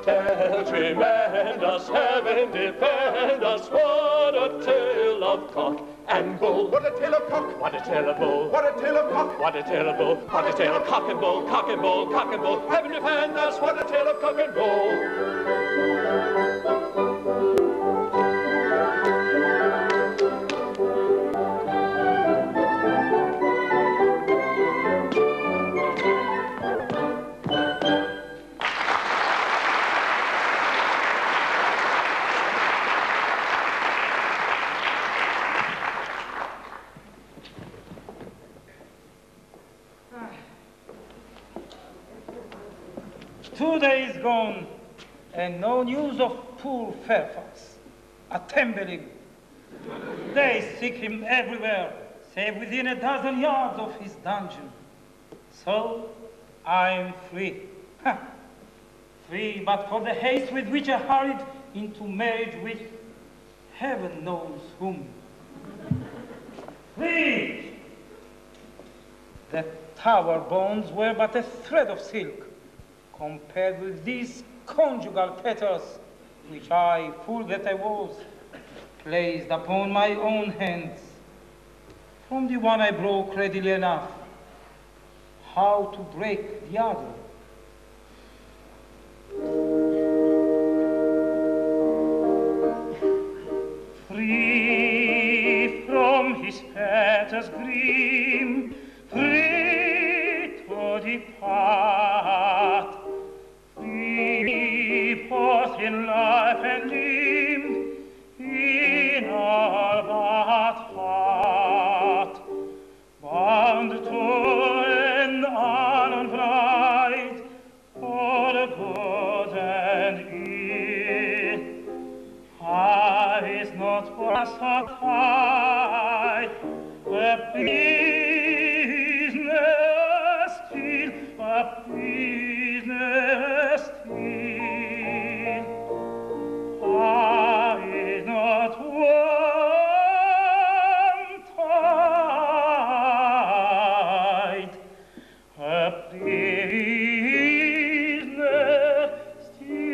Tell tremendous heaven defend us, what a tale of cock and bull. What a tale of cock, What a tale of bull, what a tale of cock, what a tale of bull, what a tale of cock and bull, cock and bull, cock and bull. Heaven defend us, what a tale of cock and bull. Two days gone, and no news of poor Fairfax. Unbelievable. They seek him everywhere, save within a dozen yards of his dungeon. So I'm free. Free, but for the haste with which I hurried into marriage with heaven knows whom. Free! The tower bonds were but a thread of silk compared with these conjugal fetters which I, fool that I was, placed upon my own hands. From the one I broke readily enough. How to break the other? Free from his fetters grim, free to depart, free forth in life and limb, in all but heart, bound to an unknown bride, for the good and ill. Is not for us high, a business still, a business still. Is not one tide, a business still.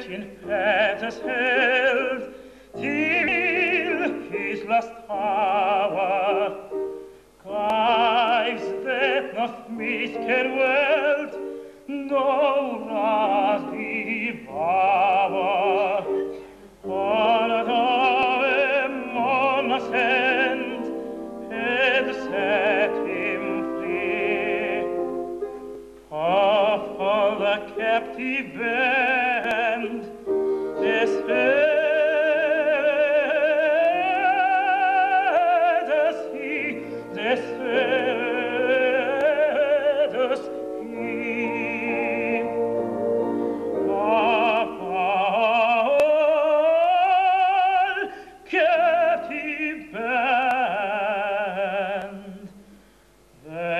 In fetters held till his last hour, gyves that no mist can weld, no wrath devour. On a ascend, and set him free. Of all the captive band, this fetters he, this fetters he. Of all captive band, the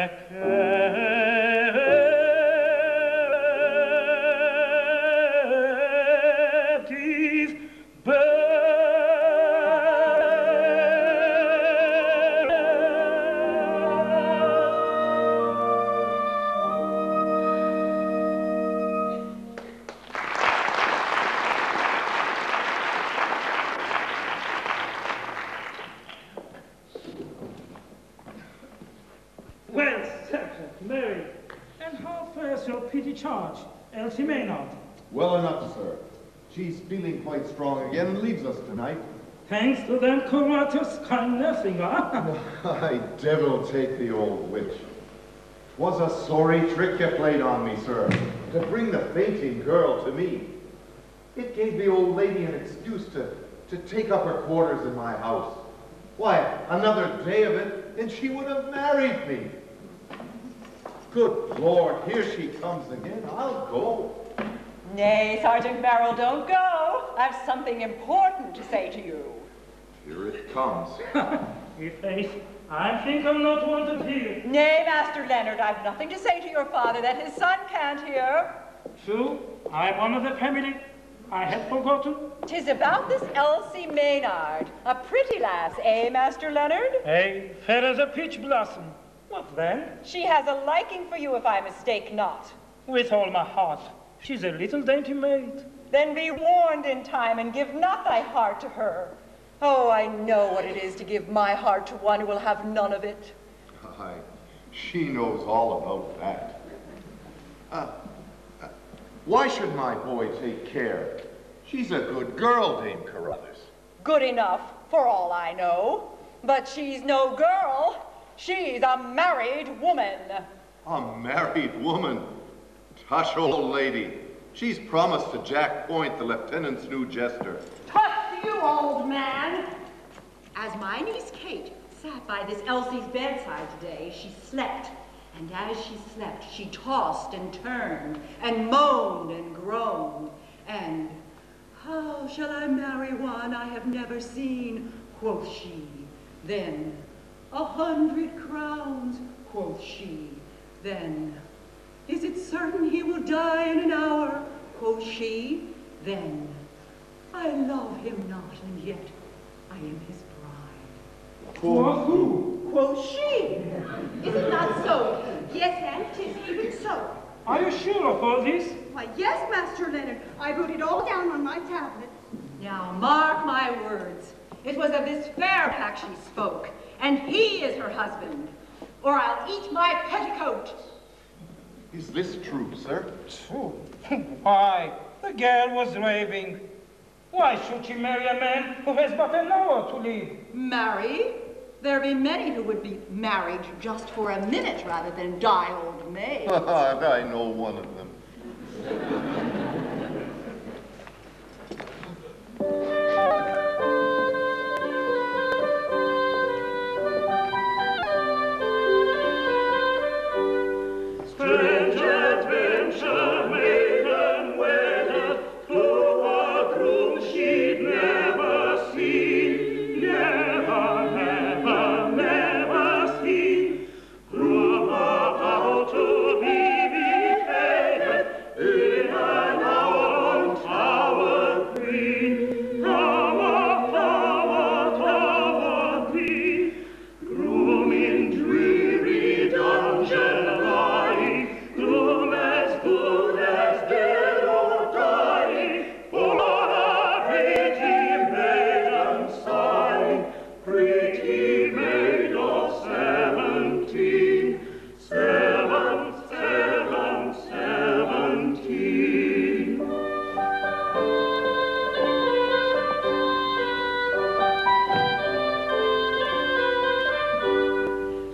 Well, Sir, Mary, and how fares your pretty charge, Elsie Maynard? Well enough, sir. She's feeling quite strong again and leaves us tonight. Thanks to them courageous kind nursing, huh? Why, devil take the old witch. 'Twas a sorry trick you played on me, sir, to bring the fainting girl to me. It gave the old lady an excuse to take up her quarters in my house. Why, another day of it, and she would have married me. Good Lord, here she comes again. I'll go. Nay, Sergeant Barrel, don't go. I've something important to say to you. Here it comes. Faith, I think I'm not wanted here. Nay, Master Leonard, I've nothing to say to your father that his son can't hear. True, I'm one of the family. I had forgotten. 'Tis about this Elsie Maynard. A pretty lass, eh, Master Leonard? Hey, fair as a peach blossom. What then? She has a liking for you, if I mistake not. With all my heart. She's a little dainty maid. Then be warned in time, and give not thy heart to her. Oh, I know what it is to give my heart to one who will have none of it. Aye, she knows all about that. Why should my boy take care? She's a good girl, Dame Carruthers. Good enough, for all I know. But she's no girl. She's a married woman. A married woman? Tush, old lady. She's promised to Jack Point, the lieutenant's new jester. Tush you, old man. As my niece Kate sat by this Elsie's bedside today, she slept. And as she slept, she tossed and turned and moaned and groaned. And, How shall I marry one I have never seen, quoth she. Then, 100 crowns, quoth she. Then, is it certain he will die in an hour, quoth she. Then, I love him not, and yet I am his bride. Quoth who? Quoth she. Is it not so? Yes, and 'tis even so. Are you sure of all this? Why, yes, Master Leonard. I wrote it all down on my tablet. Now mark my words. It was of this fair pack she spoke, and he is her husband, or I'll eat my petticoat. Is this true, sir? True? Why, the girl was raving. Why should she marry a man who has but an hour to live? Marry? There be many who would be married just for a minute rather than die old maids. I know one of them. Strange adventure maiden wedded to a groom she'd never seen, never seen. Groom about to be beheaded in an hour on Tower Green, Tower Green. Groom in dreary dungeon lying, groom as good as dead or dying, for a pretty maiden sighing, pretty maid of 17, 17.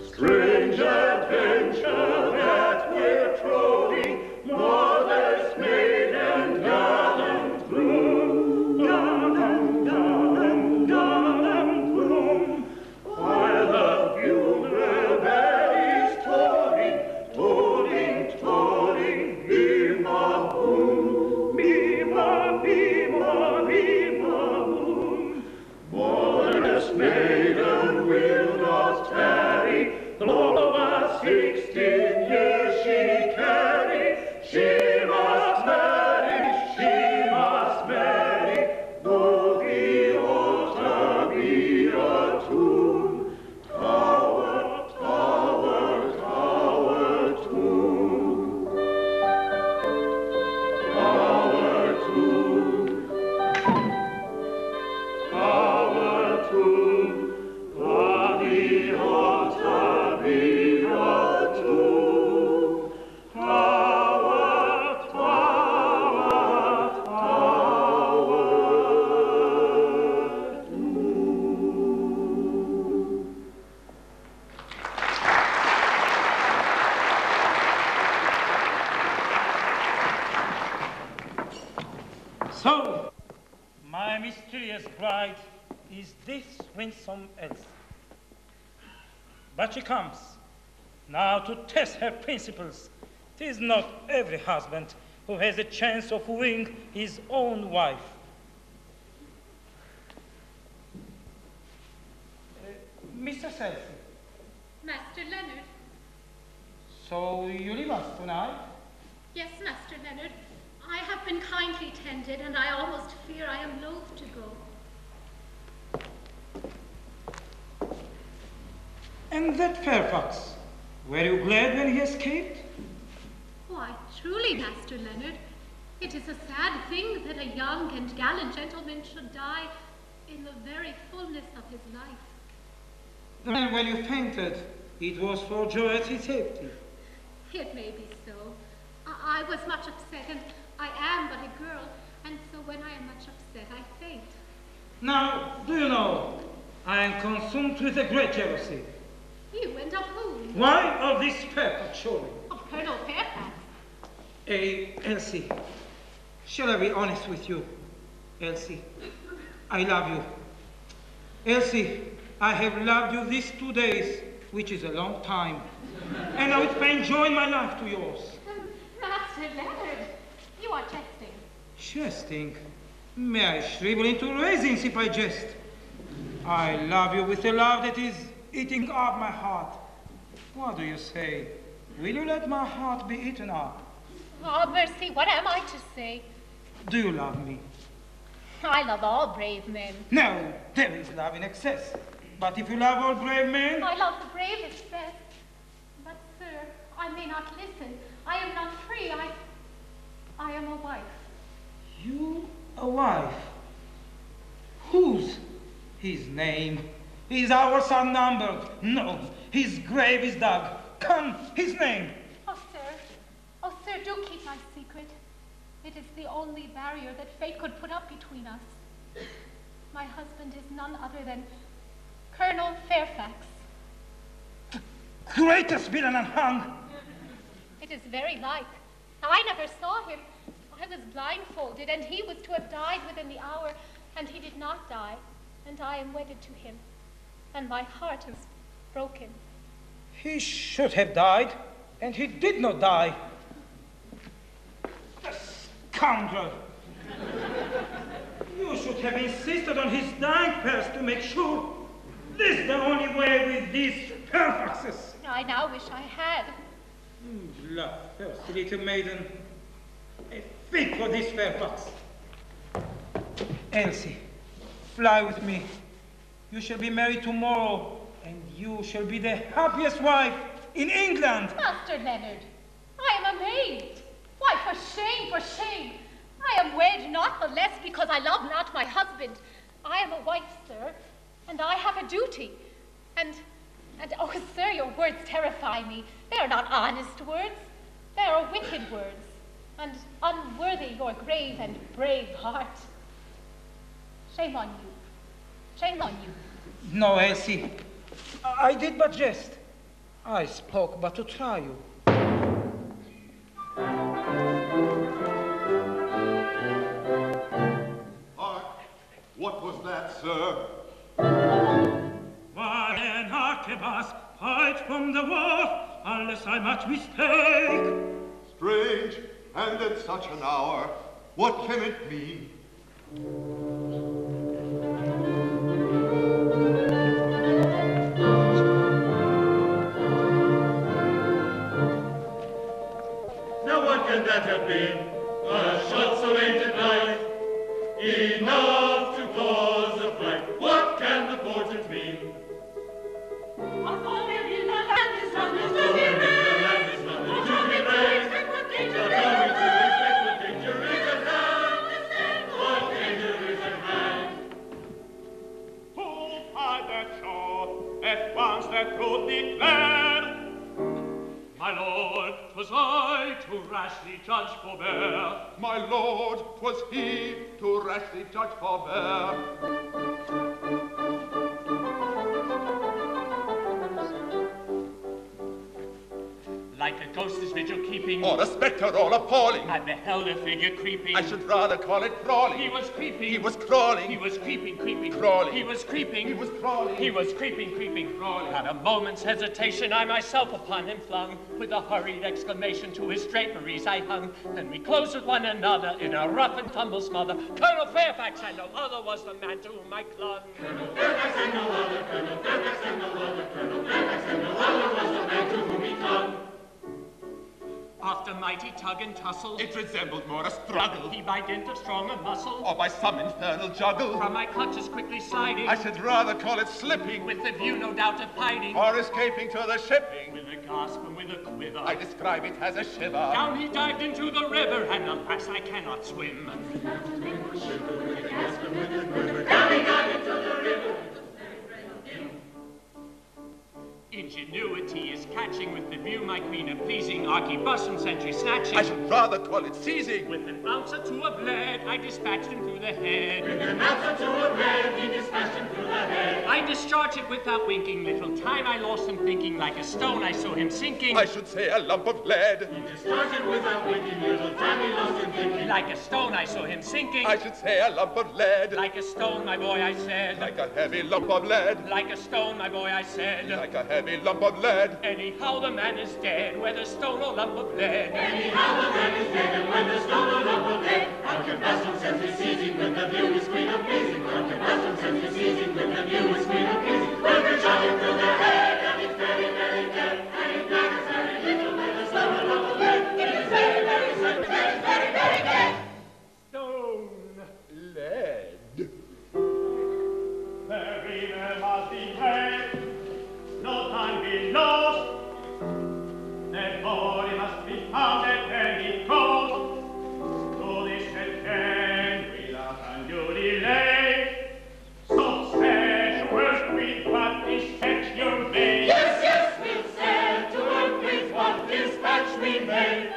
Strange adventure that we're trotting, modest maid and gallant groom, gallant groom, while the bugle bell is tolling, bee-ma-boom, bee-ma, bee-ma-boom. Modest maiden will not tarry, though a 16 years she carry. She must marry, though the altar be a tomb. Tower, tower, tower tomb. Tower tomb. Tower tomb. Though the altar be a tomb. Tower, tower, tower tomb. So, my mysterious bride is this winsome Elsie. But she comes, now to test her principles. 'Tis not every husband who has a chance of wooing his own wife. Mrs. Elsie, Master Leonard. so you leave us tonight? Yes, Master Leonard. I have been kindly tended, and I almost fear I am loath to go. And that Fairfax, were you glad when he escaped? Why, truly, Master Leonard, it is a sad thing that a young and gallant gentleman should die in the very fullness of his life. And when you fainted, it was for joy at his safety. It may be so. I was much upset, and I am but a girl, and so when I am much upset, I faint. Now, do you know, I am consumed with a great jealousy. You and of whom? Why of this Fairfax, surely? Of Colonel Fairfax. Elsie, shall I be honest with you? Elsie, I love you. Elsie, I have loved you these 2 days, which is a long time, and I would fain join my life to yours. Master Leonard, you are jesting. Jesting? May I shrivel into raisins if I jest? I love you with a love that is eating up my heart. What do you say? Will you let my heart be eaten up? Oh, mercy, what am I to say? Do you love me? I love all brave men. No, there is love in excess. But if you love all brave men... I love the bravest best. But, sir, I may not listen. I am not free. I am a wife. You a wife? Whose? His name. Is our son numbered? No, his grave is dug. Come, his name. Oh, sir, do keep my secret. It is the only barrier that fate could put up between us. My husband is none other than Colonel Fairfax. The greatest villain unhung. It is very like. I never saw him. I was blindfolded, and he was to have died within the hour, and he did not die, and I am wedded to him, and my heart is broken. He should have died, and he did not die. The scoundrel! You should have insisted on his dying first to make sure. This is the only way with these Fairfaxes. I now wish I had. Bloodthirsty little maiden. A fig for this Fairfax. Elsie, fly with me. You shall be married tomorrow, and you shall be the happiest wife in England. Master Leonard, I am amazed. Why, for shame, for shame. I am wed not the less because I love not my husband. I am a wife, sir, and I have a duty. And oh, sir, your words terrify me. They are not honest words. They are wicked words, and unworthy your grave and brave heart. Shame on you. Shame on you. No, Elsie. I did but jest. I spoke but to try you. What was that, sir? Why, an arquebus, fight from the wharf, unless I much mistake. Strange, and at such an hour, what can it mean? Now what can that have been? A shot so late at night, enough to cause a flight. What can the portent mean? A falling in the land is running to be raised. A coming to expect what danger is at hand. What danger is at hand? Who fired that shot at once that truth declared? My lord, 'twas I to rashly judge forbear. My lord, 'twas he to rashly judge forbear. Like a ghost is vigil keeping, Or a spectre all appalling. I beheld a figure creeping. I should rather call it crawling. He was creeping. He was crawling. He was creeping, creeping. Crawling. He was creeping. He was crawling. He was creeping, creeping. Crawling. At a moment's hesitation, I myself upon him flung. With a hurried exclamation to his draperies I hung. Then we closed with one another in a rough and tumble smother. Colonel Fairfax and no other was the man to whom I clung. Colonel Fairfax and no other, Colonel Fairfax and no other, Colonel Fairfax and no other was the man to whom he clung. After mighty tug and tussle, It resembled more a struggle, he by dint of stronger muscle, or by some infernal juggle. from my clutches quickly sliding, I should rather call it slipping, with the view no doubt of hiding, or escaping to the shipping. with a gasp and with a quiver, I describe it as a shiver. down he dived into the river, and alas, I cannot swim. Ingenuity is catching with the view, my queen, a pleasing arquebus from sentry snatching. I should rather call it seizing. With an ounce or two of lead, I dispatched him through the head. With an ounce or two of lead, he dispatched him through the head. I discharged it without winking. Little time I lost in thinking. Like a stone, I saw him sinking. I should say a lump of lead. He discharged it without winking, little time he lost in thinking. Like a stone, I saw him sinking. I should say a lump of lead. Like a stone, my boy, I said. Like a heavy lump of lead. Like a stone, my boy, I said. Like a heavy heavy lump of lead. Anyhow the man is dead, whether stone or lump of lead. Anyhow the man is dead, and whether stone or lump of lead. Our combustion sense is seizing with the view is queen of pleasing. Our combustion sense is seizing with the view is queen of pleasing. We'll be shouting through their head, and it's very, very dead. And his back is very little, whether stone or lump of lead. It is very, very certain that it's very, very dead. Stone. Lead. The river must be made, no time be lost. The body must be found at any cost. To this end without undue delay. So set to work with what dispatch you may. Yes, yes, we'll set to work with what dispatch we may.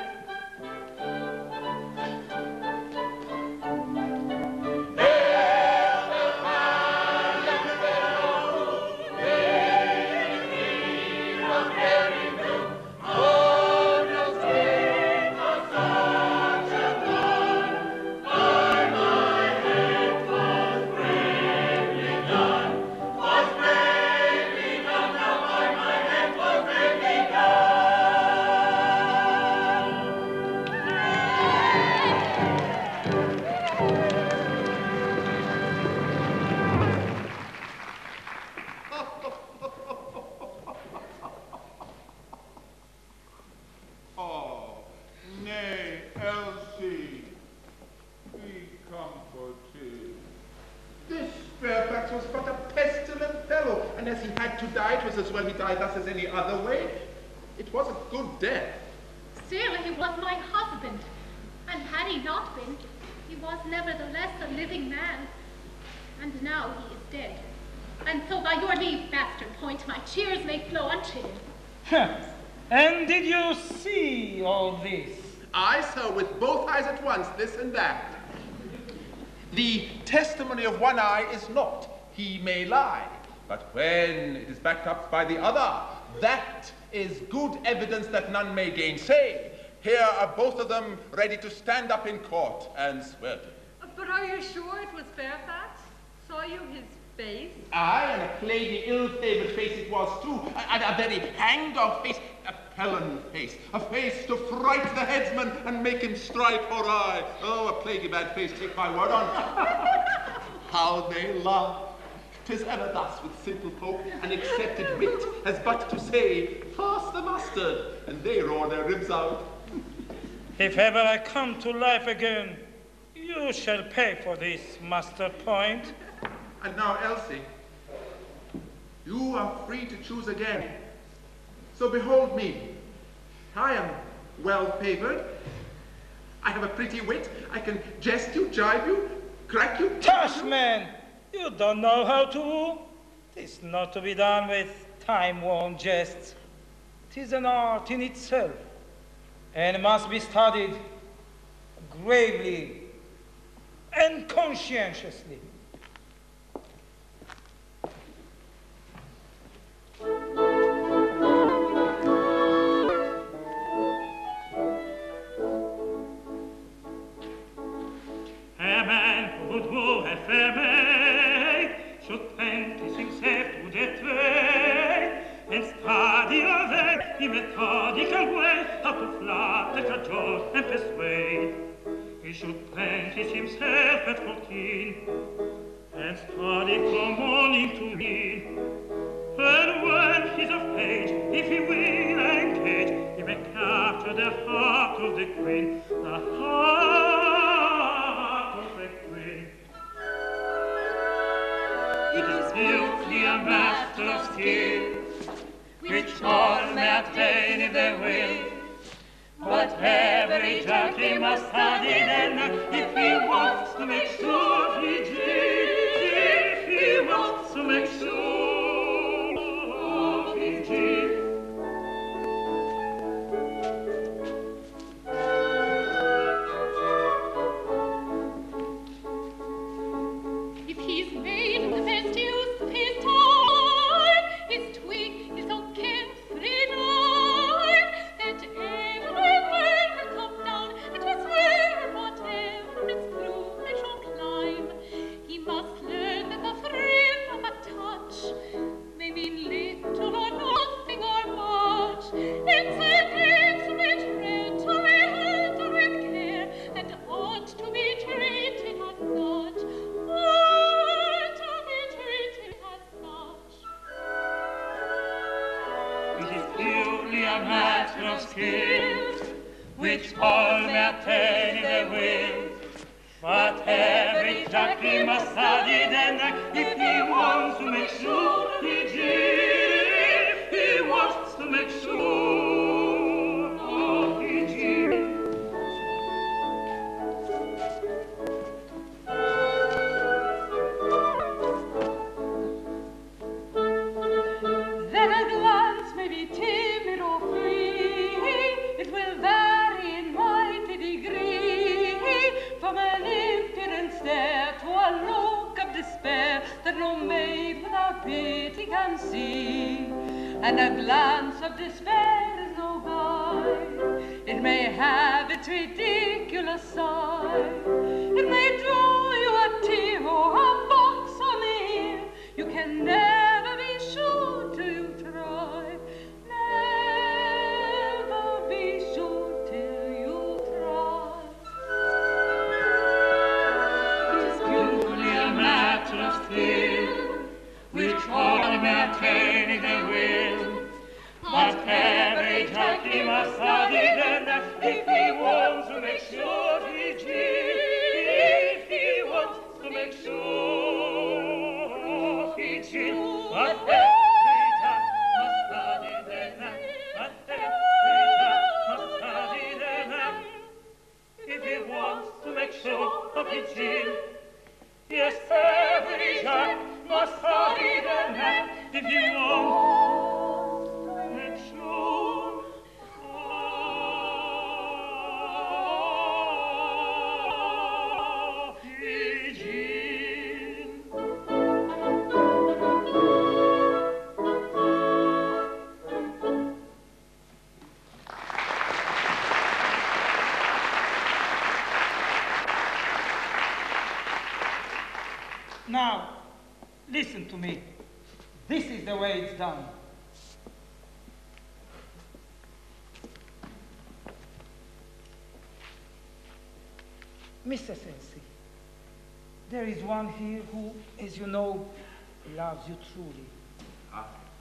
Oh, nay, Elsie, be comforted. This Fairfax was but a pestilent fellow, and as he had to die, it was as well he died thus as any other way. It was a good death. Still, he was my husband, and had he not been, he was nevertheless a living man. And now he is dead. And so by your leave, Master Point, my cheers may flow unto him. And did you see all this? I saw with both eyes at once, this and that. The testimony of one eye is naught. He may lie. But when it is backed up by the other, that is good evidence that none may gainsay. Here are both of them ready to stand up in court and swear to it. But are you sure it was Fairfax? Saw you his face? Aye, and a plaguy, ill-favored face it was too. A very hangdog face, a felon face, a face to fright the headsman and make him strike or I. Oh, a plaguy bad face, take my word on. How they laugh. 'Tis ever thus with simple folk, an accepted wit as but to say, pass the mustard, and they roar their ribs out. If ever I come to life again, you shall pay for this, Master Point. And now, Elsie, you are free to choose again. So behold me. I am well favored. I have a pretty wit. I can jest you, jibe you, crack you. Tush, man! You don't know how to woo. 'Tis not to be done with time-worn jests. 'Tis an art in itself, and must be studied gravely and conscientiously. A man who would woo a fair maid should practice himself to the trade and study of it in methodical way how to flatter, cajole, and persuade. He should practice himself at 14 and study from morning to evening. And when he's of age, if he will engage, he may capture the heart of the queen, the heart of the queen. It is beauty a master of skill, which all may attain if they will. But every jockey must study then, if he wants to make sure he did, if he wants to make sure he did. If he's made the best use of his time, his tweak is so carefree life, that everywhere he'll come down, and I swear whatever it's through they shall climb. purely a matter of skill, which all may attain if they will. But every jockey must study then if he wants to make sure he wants to make sure he Then a glance may be timid or free, it will vary in mighty degree, from an impudent stare to a look of despair that no maid without pity can see. And a glance of despair is no guide, it may have its ridiculous side, it may draw you a tear or a box on the ear. You can never be sure till you try, never be sure till you try. It's purely a matter of skill, which all may attain if they will. But every jockey must study then if he wants to make sure if he wants to make sure he chill. But every jock must study then, but every jock must study then if he wants to make sure of his chill. Yes, every jock must study then if he wants to make sure of his chill. Now, listen to me. This is the way it's done. Mr. Elsie, there is one here who, as you know, loves you truly.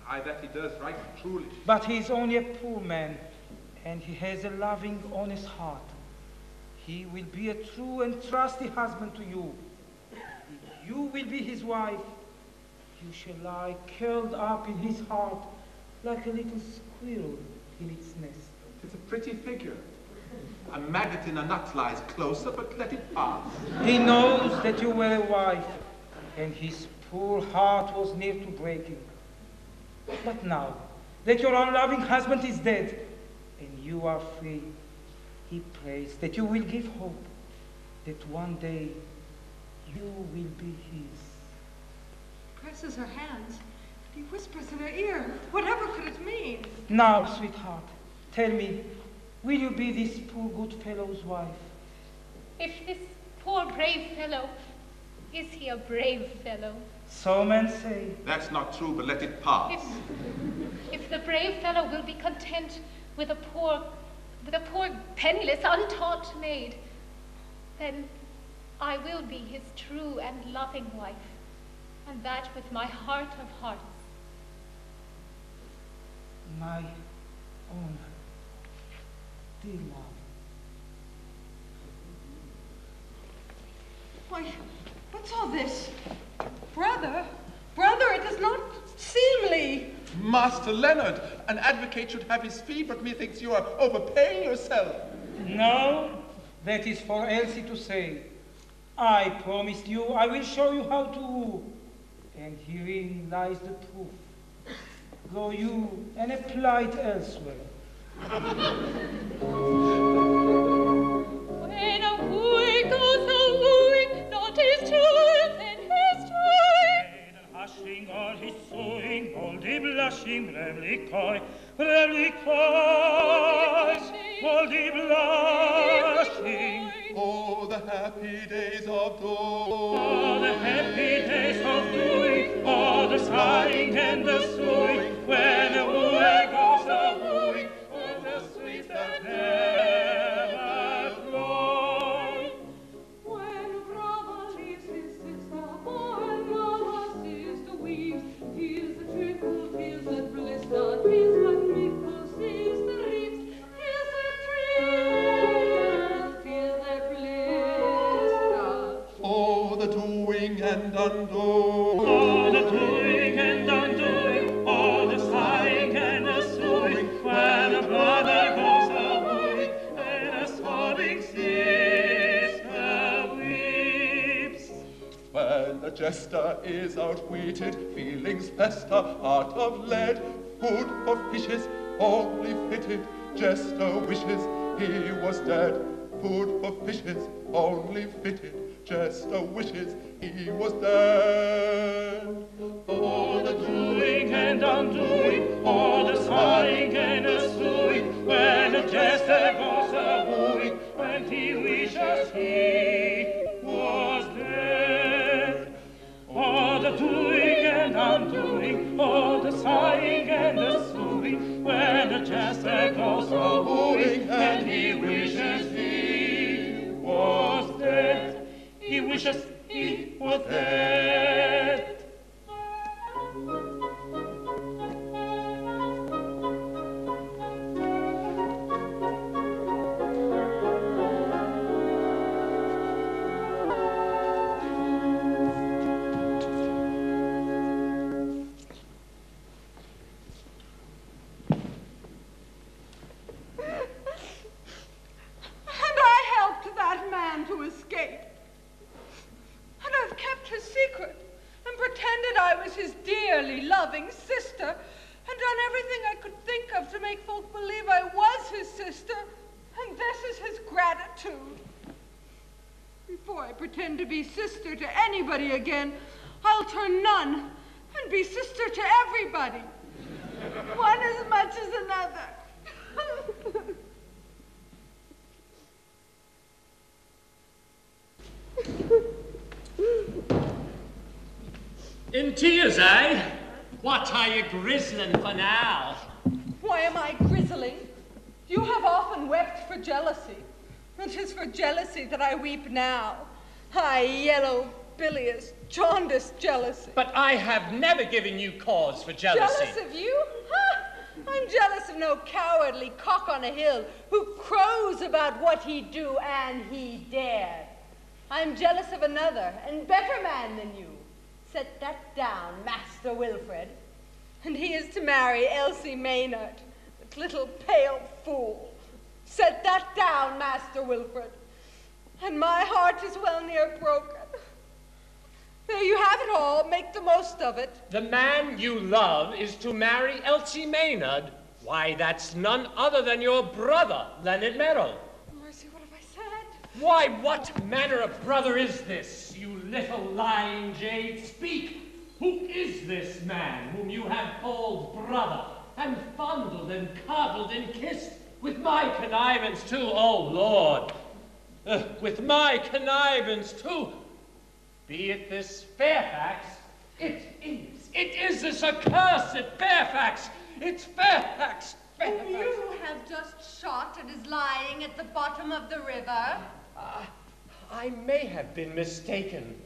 Aye, that he does, right, truly. But he is only a poor man, and he has a loving, honest heart. He will be a true and trusty husband to you. If you will be his wife, you shall lie curled up in his heart like a little squirrel in its nest. It's a pretty figure. A maggot in a nut lies closer, but let it pass. He knows that you were a wife, and his poor heart was near to breaking. But now that your unloving husband is dead, and you are free, he prays that you will give hope, that one day you will be his. Presses her hands. He whispers in her ear. Whatever could it mean? Now, sweetheart, tell me, will you be this poor good fellow's wife? If this poor brave fellow, is he a brave fellow? So men say. That's not true, but let it pass. If the brave fellow will be content with a poor penniless, untaught maid, then I will be his true and loving wife, and that with my heart of hearts. My own dear love. Why, what's all this? Brother, it is not seemly. Master Leonard, an advocate should have his fee, but methinks you are overpaying yourself. No, that is for Elsie to say. I promised you I will show you how to woo, and herein lies the proof. Go you and apply it elsewhere. When a wooing goes a wooing, not his truth in his joy. Hushing all his sewing, all the blushing, bravely coy, all the blushing. Oh, the happy days of doing. Oh, the happy days of doing. Oh, the sighing and the sewing. When a wooer goes a wooing. Oh, the sweet that never flow. When brother leaves his sister, and mother ceases to weep, feels the trickle, feels that blister, feels that mickle. Jester is outwitted, feelings fester, heart of lead, food for fishes, only fitted. Jester wishes he was dead, food for fishes, only fitted. Jester wishes he was dead. Oh, the doing and undoing, oh, the sighing and the suing, when a jester goes a-wooing, when he wishes he was dead. Oh, the doing and undoing, oh, the sighing and the suing, when a jester goes a-wooing, and he wishes he was dead. He wishes he was dead. And I helped that man to escape. And I've kept his secret and pretended I was his dearly loving sister and done everything I could think of to make folk believe I was his sister. And this is his gratitude. Before I pretend to be sister to anybody again, I'll turn nun and be sister to everybody. One as much as another. In tears, eh? What are you grizzling for now? Why am I grizzling? You have often wept for jealousy, and 'tis for jealousy that I weep now. High, yellow, bilious, jaundiced jealousy. But I have never given you cause for jealousy. Jealous of you? Ha! I'm jealous of no cowardly cock on a hill who crows about what he'd do and he dared. I'm jealous of another and better man than you. Set that down, Master Wilfred. And he is to marry Elsie Maynard, that little pale fool. Set that down, Master Wilfred. And my heart is well near broken. There you have it all. Make the most of it. The man you love is to marry Elsie Maynard. Why, that's none other than your brother, Leonard Merrill. Mercy, what have I said? Why, what manner of brother is this, you little lying jade? Speak! Who is this man whom you have called brother, and fondled and coddled and kissed, with my connivance too, oh Lord? With my connivance too. Be it this Fairfax? It is this accursed Fairfax! It's Fairfax! Whom you have just shot and is lying at the bottom of the river. I may have been mistaken.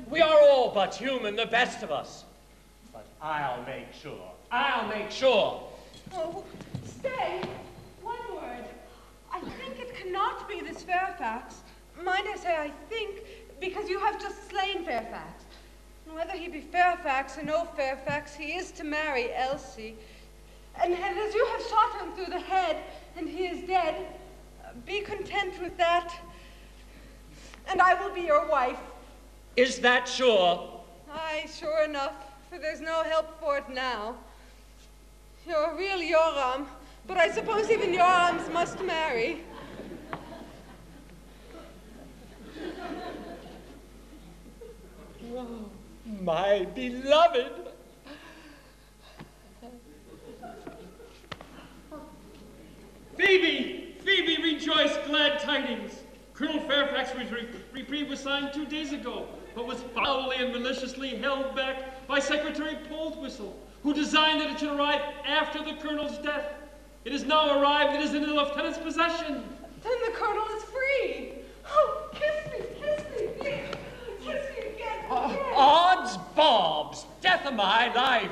We are all but human, the best of us. But I'll make sure. I'll make sure. Oh, stay. One word. I think it cannot be this Fairfax. Mind I say I think, because you have just slain Fairfax. And whether he be Fairfax or no Fairfax, he is to marry Elsie. And as you have shot him through the head, and he is dead, be content with that, and I will be your wife. Is that sure? Aye, sure enough, for there's no help for it now. You're a real Yoram, but I suppose even Yorams must marry. Oh, my beloved. Phoebe! Phoebe, rejoice, glad tidings. Colonel Fairfax was reprieve was signed 2 days ago, but was foully and maliciously held back by Secretary Poldwhistle, who designed that it should arrive after the colonel's death. It is now arrived. It is in the lieutenant's possession. Then the colonel is free. Oh, kiss me, please. Kiss me again. Odds bobs, death of my life.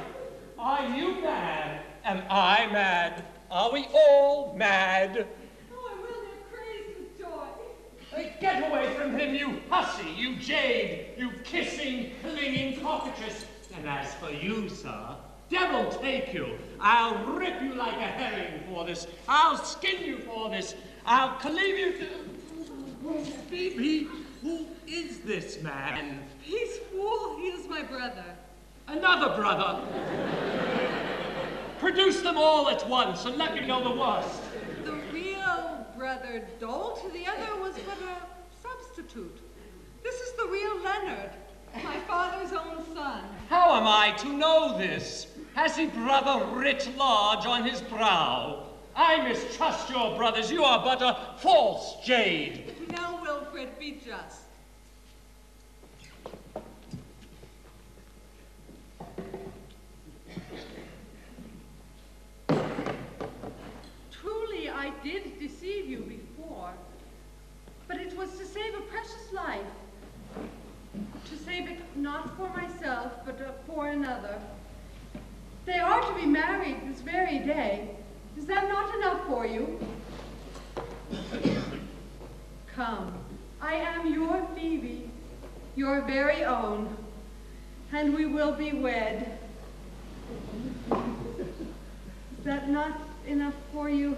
Are you mad? Am I mad? Are we all mad? Oh, I will get crazed with joy. Get away from him, you hussy, you jade, you kissing, clinging cockatrice. And as for you, sir, devil take you. I'll rip you like a herring for this. I'll skin you for this. I'll cleave you to... Phoebe, who is this man? He's fool, my brother. Another brother? Produce them all at once and let me know the worst. The real brother Dolt, the other was but a substitute. This is the real Leonard, my father's own son. How am I to know this? Has he brother writ large on his brow? I mistrust your brothers. You are but a false jade. Now, Wilfred, be just. Truly, I did deceive you before, but it was to save a precious life. To save it not for myself, but for another. They are to be married this very day. Is that not enough for you? Come, I am your Phoebe, your very own, and we will be wed. Is that not enough for you?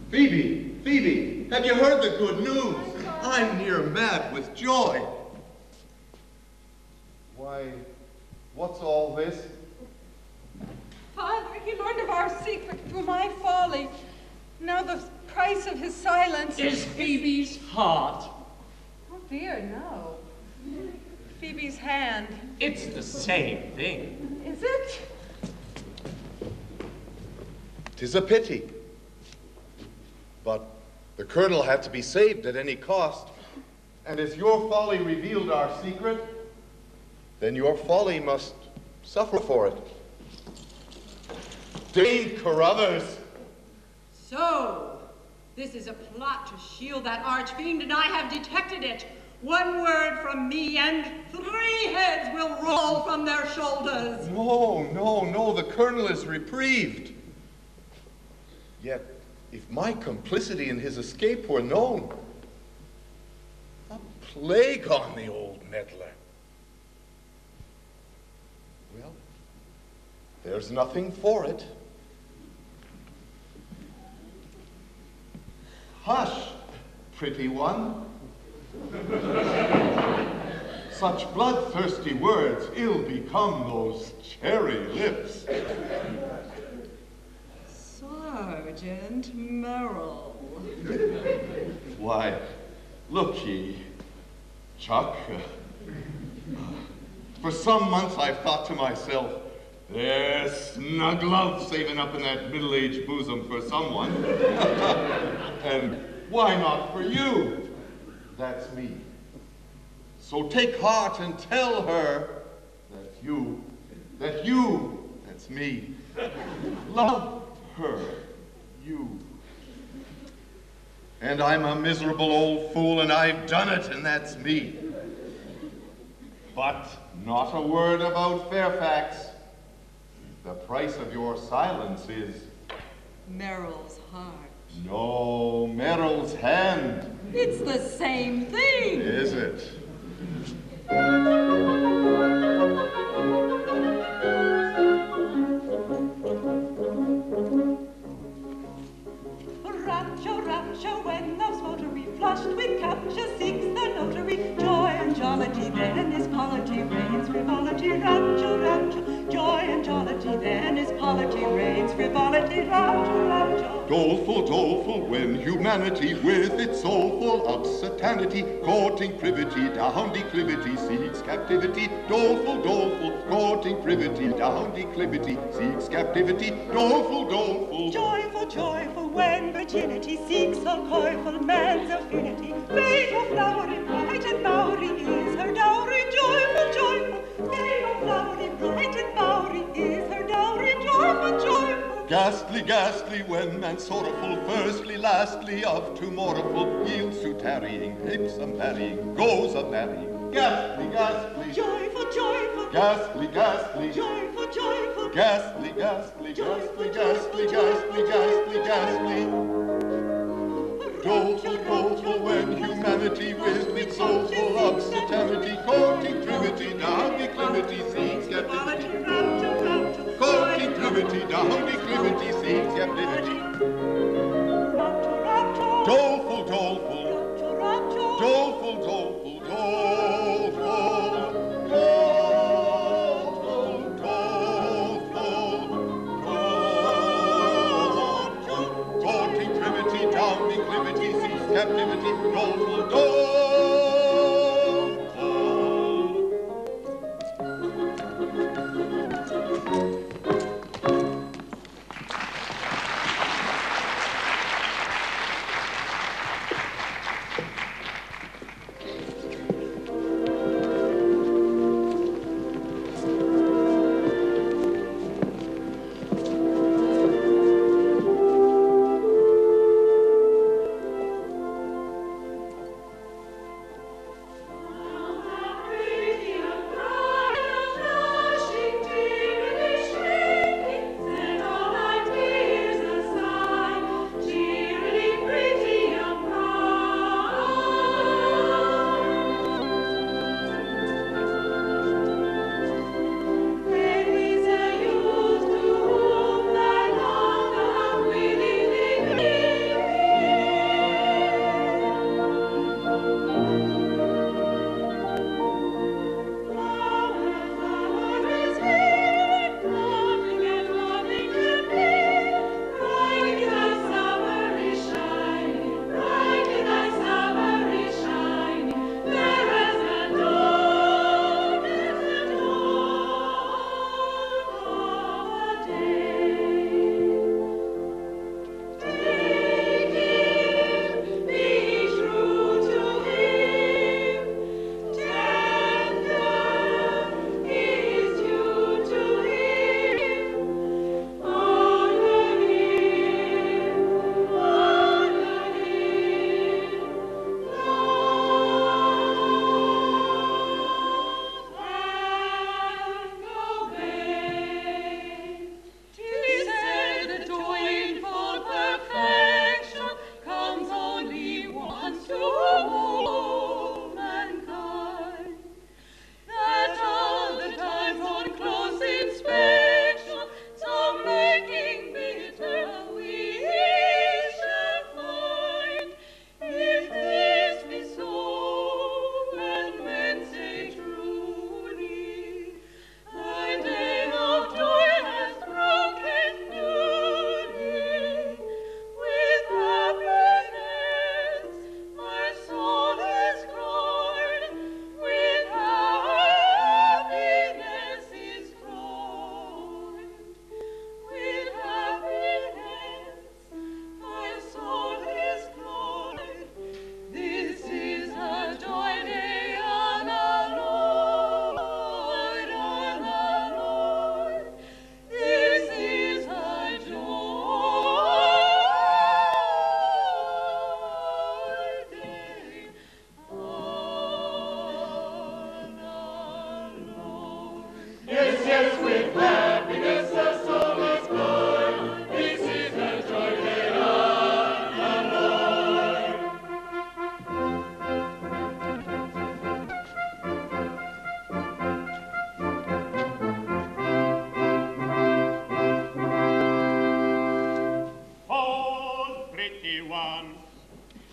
Phoebe, Phoebe, have you heard the good news? I'm near mad with joy. Why, what's all this? Father, he learned of our secret through my folly. Now the price of his silence is Phoebe's heart. Oh dear, no. Phoebe's hand. It's the same thing. Is it? 'Tis a pity. But the colonel had to be saved at any cost. And as your folly revealed our secret, then your folly must suffer for it. Dame Carruthers! So, this is a plot to shield that archfiend, and I have detected it. One word from me, and 3 heads will roll from their shoulders. No, the colonel is reprieved. Yet, if my complicity in his escape were known, a plague on the old meddler. Well, there's nothing for it. Hush, pretty one. Such bloodthirsty words ill become those cherry lips. Sergeant Merrill. Why, look ye, Chuck. For some months I've thought to myself, there's snug love saving up in that middle-aged bosom for someone. And why not for you? That's me. So take heart and tell her that that's me. Love her, you. And I'm a miserable old fool, and I've done it, and that's me. But not a word about Fairfax. The price of your silence is... Merrill's heart. No, Merrill's hand. It's the same thing. Is it? Rapture, rapture, when love's votary flushed with capture seeks the notary. Joy and jollity, then is polity reigns, frivolity, rapture, rapture. Joy and jollity, then is polity reigns, frivolity, rapture, rapture. Doleful, doleful, when humanity with its soul full of satanity, courting privity, down declivity, seeks captivity. Doleful, doleful, courting privity, down declivity, seeks captivity. Doleful, doleful. Joyful, joyful, when virginity seeks a coyful man's affinity. Maid of flowery, bright and bowery is her dowry. Joyful, joyful, maid of flowery, bright and bowery is her dowry. Joyful, joyful. Ghastly, ghastly, when man sorrowful, firstly, lastly, of too morrowful, yields to tarrying, apes a marrying, goes a marrying. Ghastly, ghastly. Joyful, joyful. Ghastly, ghastly. Joyful, joyful. Ghastly, ghastly, ghastly, ghastly, ghastly, ghastly, ghastly. Doleful, doleful, when humanity with its soul full of satanity, courting privity, down declivity, seeks captivity. Courting privity, down declivity, seeks captivity. Doleful, doleful. Doleful, doleful, doleful, doleful. captivity, doleful dole.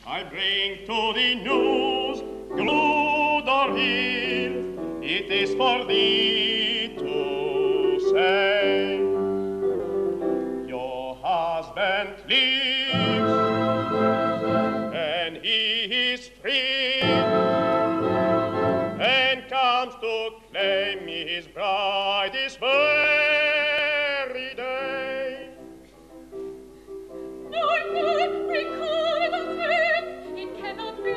I bring to thee news, good or ill, it is for thee to say. Your husband lives, and he is free, and comes to claim his bride this very day. No, recall the faith, it cannot be.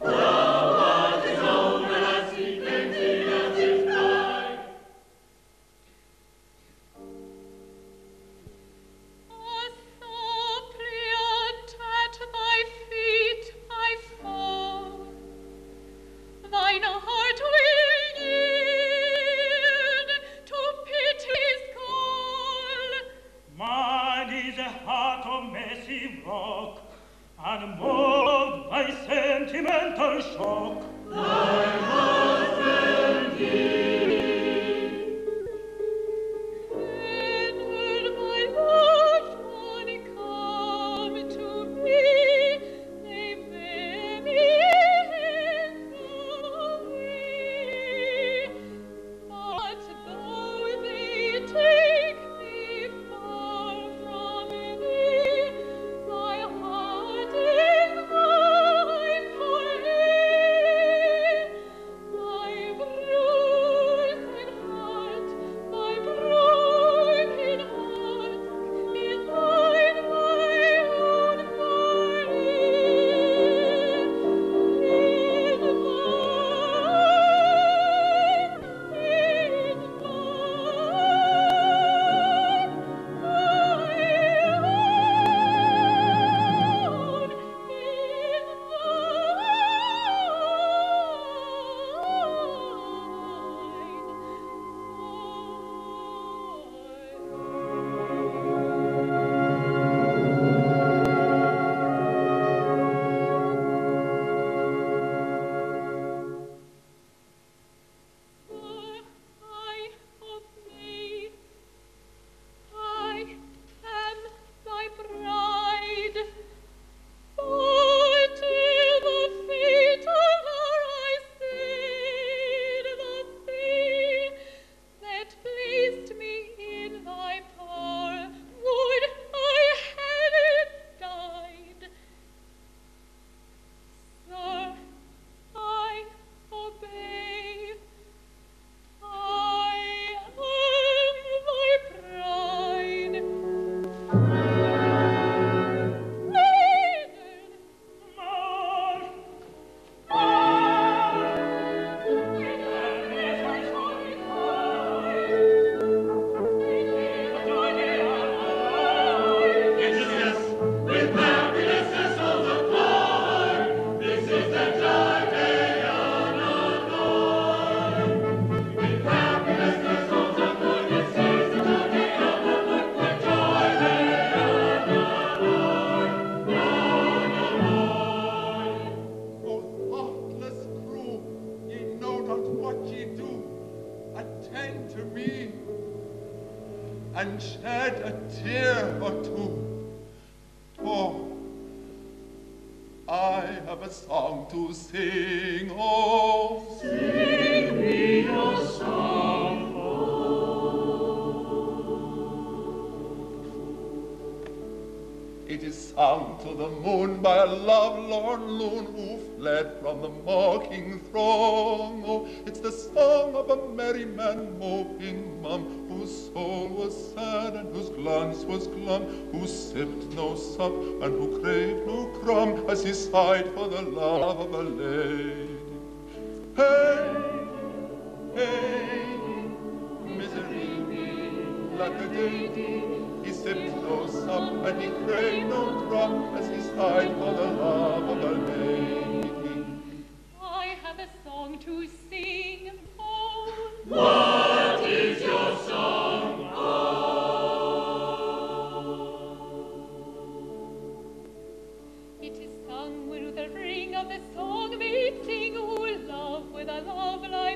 Thou art his own, and I see plenty thy sentimental shock. Thy husband he. When will my loved one come to me? They bear me hence away. But though they take me far from thee, my heart is thine forever. My broken heart is thine, my own forever. I obey. I am thy bride. But till the fatal hour I said the thing that placed me in thy power, would I had it died. Sir, I obey. I am thy bride. Maiden, With happiness the souls of joy, this is the joy day unalloyed. With happiness the souls of joy, this is the joy day unalloyed, the joy day unalloyed, unalloyed. O thoughtless crew, ye know not what ye do. Attend to me, and shed a tear or two. For I have a song to sing, oh, Sing me your song, it is sung to the moon by a lovelorn loon who fled from the mocking throng. Oh, it's the song of a merry man moping mum, whose soul was sad and whose glance was glum, who sipped no sup and who craved no crumb, as he sighed for the love of a lady. Hey, hey, misery me like a dainty. He sipped no sup and he craved no crumb, as he sighed for the love of a lady. I have a song to sing. Oh, What is your song? it is sung with the ring of the song they sing who love with a love like